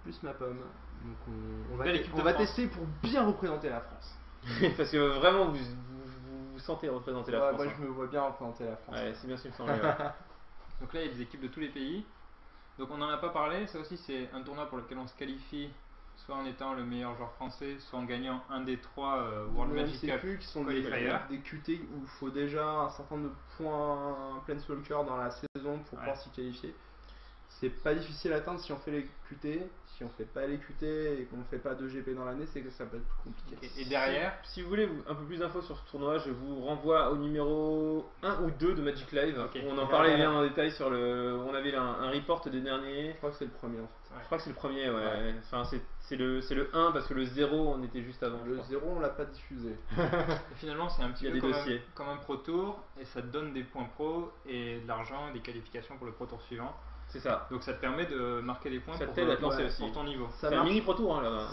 Plus ma pomme. Donc on va tester pour bien représenter la France. Parce que vraiment vous sentez représenter la France. Moi je me vois bien représenter la France. Ouais, c'est bien ce qui me semble. Donc là il y a des équipes de tous les pays. Donc on n'en a pas parlé, ça aussi c'est un tournoi pour lequel on se qualifie soit en étant le meilleur joueur français, soit en gagnant un des 3 World Magic Cup qui sont des QT où il faut déjà un certain nombre de points Planeswalker dans la saison pour pouvoir s'y qualifier. C'est pas difficile à atteindre si on fait les QT. Si on fait pas les QT et qu'on fait pas de GP dans l'année, c'est que ça peut être plus compliqué. Et derrière, si vous voulez un peu plus d'infos sur ce tournoi, je vous renvoie au numéro 1 ou 2 de Magic Live. Où on en parlait bien en détail sur on avait un report des derniers. Je crois que c'est le premier en fait. Je crois que c'est le premier, ouais. Enfin, c'est le 1 parce que le 0 on était juste avant. Le 0 on l'a pas diffusé. Et finalement c'est un petit peu dossiers. Comme un Pro Tour et ça te donne des points pro et de l'argent et des qualifications pour le Pro Tour suivant. C'est ça. Donc ça te permet de marquer des points pour ton niveau. C'est un mini Pro Tour hein, là.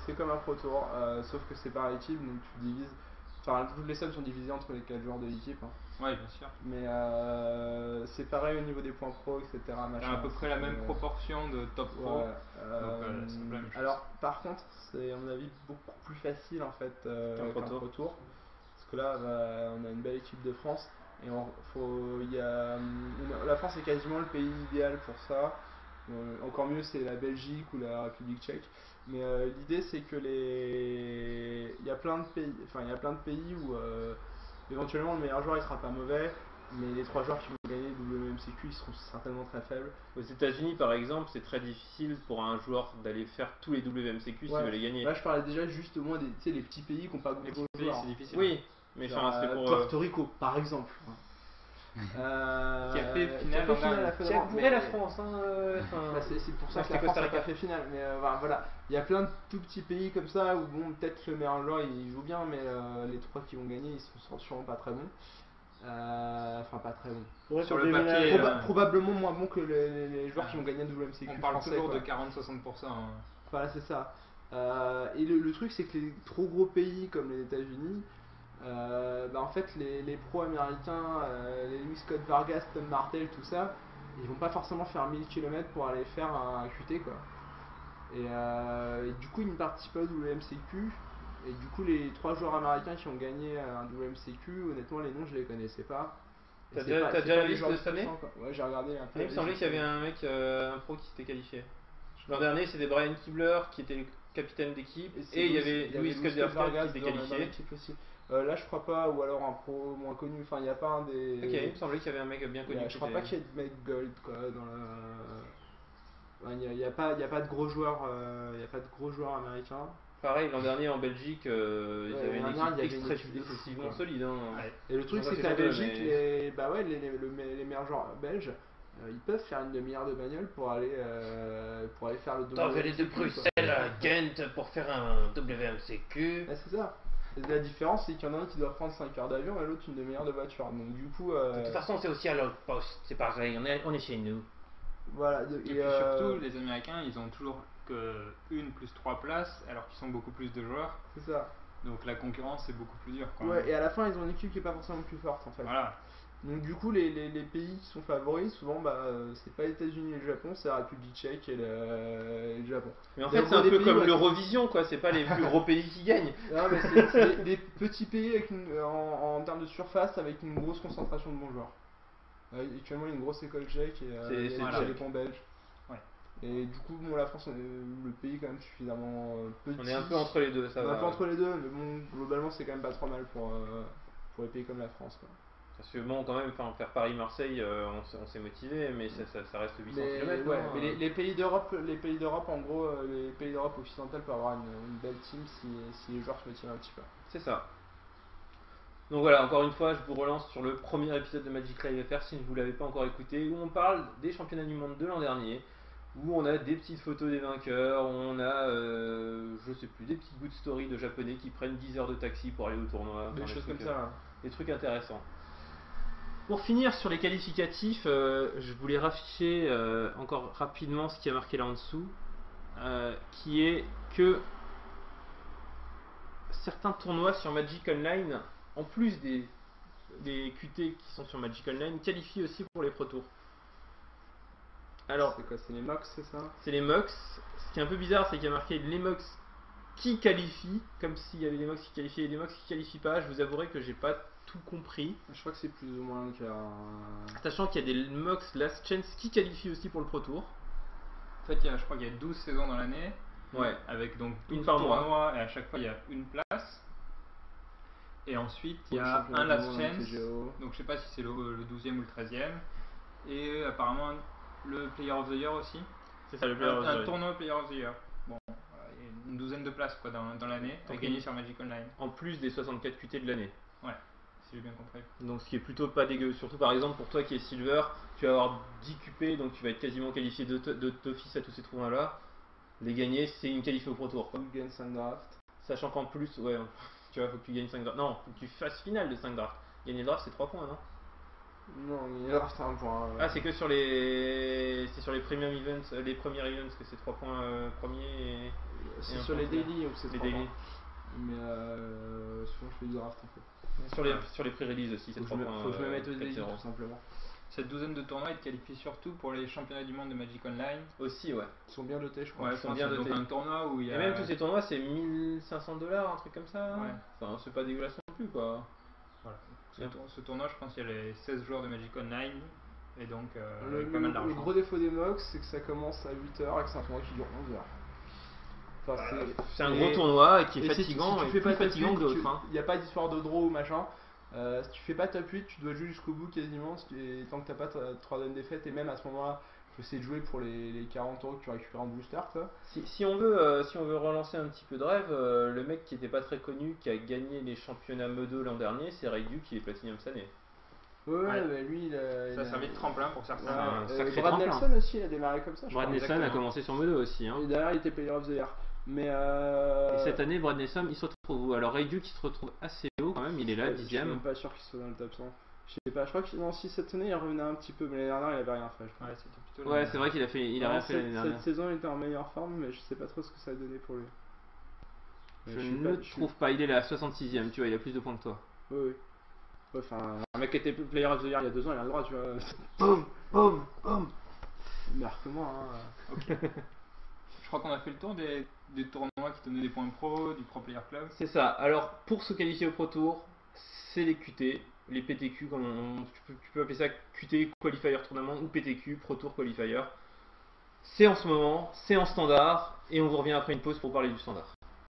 C'est comme un Pro Tour, sauf que c'est par équipe, donc tu divises. Enfin, toutes les sommes sont divisées entre les 4 joueurs de l'équipe. Hein. Ouais, bien sûr. Mais c'est pareil au niveau des points pro, etc. T'as à peu près la même proportion de top pro. Alors, par contre, c'est à mon avis beaucoup plus facile en fait qu'un Pro Tour. Parce que là, on a une belle équipe de France. Et la France est quasiment le pays idéal pour ça. Encore mieux, c'est la Belgique ou la République tchèque. Mais l'idée, c'est que il y a plein de pays où éventuellement le meilleur joueur il sera pas mauvais, mais les 3 joueurs qui vont gagner le WMCQ ils seront certainement très faibles. Aux États-Unis par exemple, c'est très difficile pour un joueur d'aller faire tous les WMCQ s'il veut les gagner. Là je parlais déjà juste au moins des petits pays qui n'ont pas beaucoup de joueurs. C'est difficile. Oui, mais c'est pour Porto Rico par exemple. Qui a fait finale la France. C'est pour ça que la France n'a pas fait finale. Mais voilà, il y a plein de tout petits pays comme ça où bon, peut-être le meilleur joueur il joue bien, mais les 3 qui vont gagner ils seront sûrement pas très bons. Enfin, pas très bons. Sur le papier, probablement moins bons que les joueurs qui vont gagner le WMCQ. On parle toujours de 40-60%. Voilà, c'est ça. Et le truc, c'est que les trop gros pays comme les États-Unis, en fait, les pros américains, les Louis Scott Vargas, Tom Martell, tout ça, ils vont pas forcément faire 1000 km pour aller faire un QT, quoi. Et du coup, ils ne participent pas au WMCQ. Et du coup, les 3 joueurs américains qui ont gagné un WMCQ, honnêtement, les noms, je les connaissais pas. T'as déjà la liste de cette année? Ouais, j'ai regardé un peu. Il me semblait qu'il y avait un mec, un pro qui s'était qualifié. L'an dernier, c'était Brian Kibler qui était le capitaine d'équipe. Et il y avait Louis Scott Vargas qui était qualifié. Aussi. Là, je crois pas, ou alors un pro moins connu. Enfin, il n'y a pas un des. Ok, il me semblait qu'il y avait un mec bien connu. Je crois pas qu'il y ait de mec gold, quoi, dans la. Il n'y a pas de gros joueurs, américains. Pareil, l'an dernier en Belgique, ils avaient une équipe excessivement solide. Et le truc, c'est que la Belgique, les meilleurs joueurs belges, ils peuvent faire une demi-heure de bagnole pour aller faire le WMCQ. T'en venais de Bruxelles à Ghent pour faire un WMCQ. C'est ça. Et la différence, c'est qu'il y en a un qui doit prendre 5 heures d'avion et l'autre une demi-heure de voiture. Donc, du coup. De toute façon, c'est aussi à l'outpost, c'est pareil, on est chez nous. Voilà. Et puis surtout, les Américains, ils ont toujours que 1 plus 3 places, alors qu'ils sont beaucoup plus de joueurs. C'est ça. Donc la concurrence, c'est beaucoup plus dur. Et à la fin, ils ont une équipe qui est pas forcément plus forte, en fait. Voilà. Donc du coup, les pays qui sont favoris, souvent, c'est pas les États-Unis et le Japon, c'est la République tchèque et le Japon. Mais en fait, c'est un peu comme l'Eurovision, quoi. C'est pas les plus gros pays qui gagnent. Non, mais c'est des petits pays avec en termes de surface, avec une grosse concentration de bons joueurs. Actuellement, il y a une grosse école tchèque et les ponts belges. Et du coup, la France, le pays quand même suffisamment petit. On est un peu entre les deux, ça va. On est un peu entre les deux, mais bon, globalement, c'est quand même pas trop mal pour les pays comme la France, quoi. Parce que bon, quand même, faire Paris-Marseille, on s'est motivé, mais ça reste 800 km. Mais les pays d'Europe, en gros, les pays d'Europe occidentale peuvent avoir une belle team si les joueurs se motivent un petit peu. C'est ça. Donc voilà, encore une fois, je vous relance sur le premier épisode de Magic Live FR si vous ne l'avez pas encore écouté, où on parle des championnats du monde de l'an dernier, où on a des petites photos des vainqueurs, on a, je sais plus, des petites good stories de japonais qui prennent 10 heures de taxi pour aller au tournoi. Des choses comme ça. Des trucs intéressants. Pour finir sur les qualificatifs, je voulais rafficher encore rapidement ce qui a marqué là en dessous, qui est que certains tournois sur Magic Online, en plus des QT qui sont sur Magic Online, qualifient aussi pour les Pro Tours. Alors, c'est quoi? C'est les MOX, c'est ça? C'est les MOX. Ce qui est un peu bizarre, c'est qu'il y a marqué les MOX qui qualifient, comme s'il y avait des MOX qui qualifiaient et des MOX qui qualifient pas. Je vous avouerai que j'ai pas tout compris. Je crois que c'est plus ou moins le cas. Sachant qu'il y a des MOX Last Chance qui qualifient aussi pour le Pro Tour. En fait, je crois qu'il y a 12 saisons dans l'année. Ouais. Avec donc une par mois. Et à chaque fois, il y a une place. Et ensuite, il y a un Last Chance. Donc, je sais pas si c'est le 12e ou le 13e. Et apparemment, le Player of the Year aussi. C'est ça, le Player of the Year. Un tournoi Player of the Year. Bon, il y a une douzaine de places quoi, dans l'année à gagner sur Magic Online. En plus des 64 QT de l'année. Ouais, si j'ai bien compris. Donc ce qui est plutôt pas dégueu. Surtout par exemple pour toi qui est Silver, tu vas avoir 10 QP, donc tu vas être quasiment qualifié d'office à tous ces tournois là. Les gagner, c'est une qualif au Pro Tour. Ou gagne 5 drafts. Sachant qu'en plus, ouais, tu vois, faut que tu gagnes 5 drafts. Non, faut que tu fasses finale de 5 drafts. Gagner le draft, c'est 3 points, non? Non, il y a c'est un point. Ah, c'est que sur les premium events, les premiers events que c'est 3 points premiers et c'est sur les daily ou c'est 3 daily. points. Mais souvent je fais du draft en fait. Sur les pré-release aussi, c'est 3 points. Faut que je me mette au daily tout simplement. Cette douzaine de tournois, ils te qualifient surtout pour les championnats du monde de Magic Online. Aussi, ouais. Ils sont bien dotés, je crois. Ouais, ils sont bien dotés. Donc un tournoi où il y a. Et même tous ces tournois, c'est 1500 $, un truc comme ça. Ouais. Enfin, c'est pas dégueulasse non plus, quoi. Voilà. Ce tournoi, je pense qu'il y a les 16 joueurs de Magic Online Et donc, le gros défaut des MOX, c'est que ça commence à 8h et que c'est un tournoi qui dure 11h. Enfin, c'est un gros tournoi qui est fatigant, si tu fais pas fatigant que d'autres. Il n'y a pas d'histoire de draw ou machin. Si tu fais pas top 8, tu dois jouer jusqu'au bout quasiment. Et tant que t'as pas 3 défaites, et même à ce moment-là, il faut essayer de jouer pour les 40 € que tu récupères en booster. Si on veut relancer un petit peu de rêve, le mec qui était pas très connu, qui a gagné les championnats Medo l'an dernier, c'est Raidu qui est Platinum cette année. Ouais, mais lui, ça servait de tremplin pour certains. Un sacré Brad tremplin. Nelson aussi, il a démarré comme ça. Brad Nelson a commencé sur Medo aussi. Hein. Et derrière, il était Player of the Year. Mais et cette année, Brad Nelson, il se retrouve où? Alors Raidu qui se retrouve assez haut quand même, il est là, 10ème. Je suis même pas sûr qu'il soit dans le top 100. Je sais pas, je crois que non, si cette année il revenait un petit peu, mais l'année dernière il avait rien fait. Je crois. Ouais, c'est vrai qu'il a rien fait l'année dernière. Cette saison il était en meilleure forme, mais je sais pas trop ce que ça a donné pour lui. Je ne trouve pas, il est là à 66ème, tu vois, il a plus de points que toi. Oui. Enfin, un mec qui était Player of the Year il y a 2 ans, il a le droit, tu vois. Boum, boum, boum. Marque-moi, hein. Ok. Je crois qu'on a fait le tour des tournois qui donnaient des points pro, du Pro Player Club. C'est ça. Alors, pour se qualifier au Pro Tour, c'est les QT, les PTQ, comme tu peux appeler ça QT Qualifier Tournament ou PTQ Pro Tour Qualifier. C'est en ce moment, c'est en standard, et on vous revient après une pause pour parler du standard.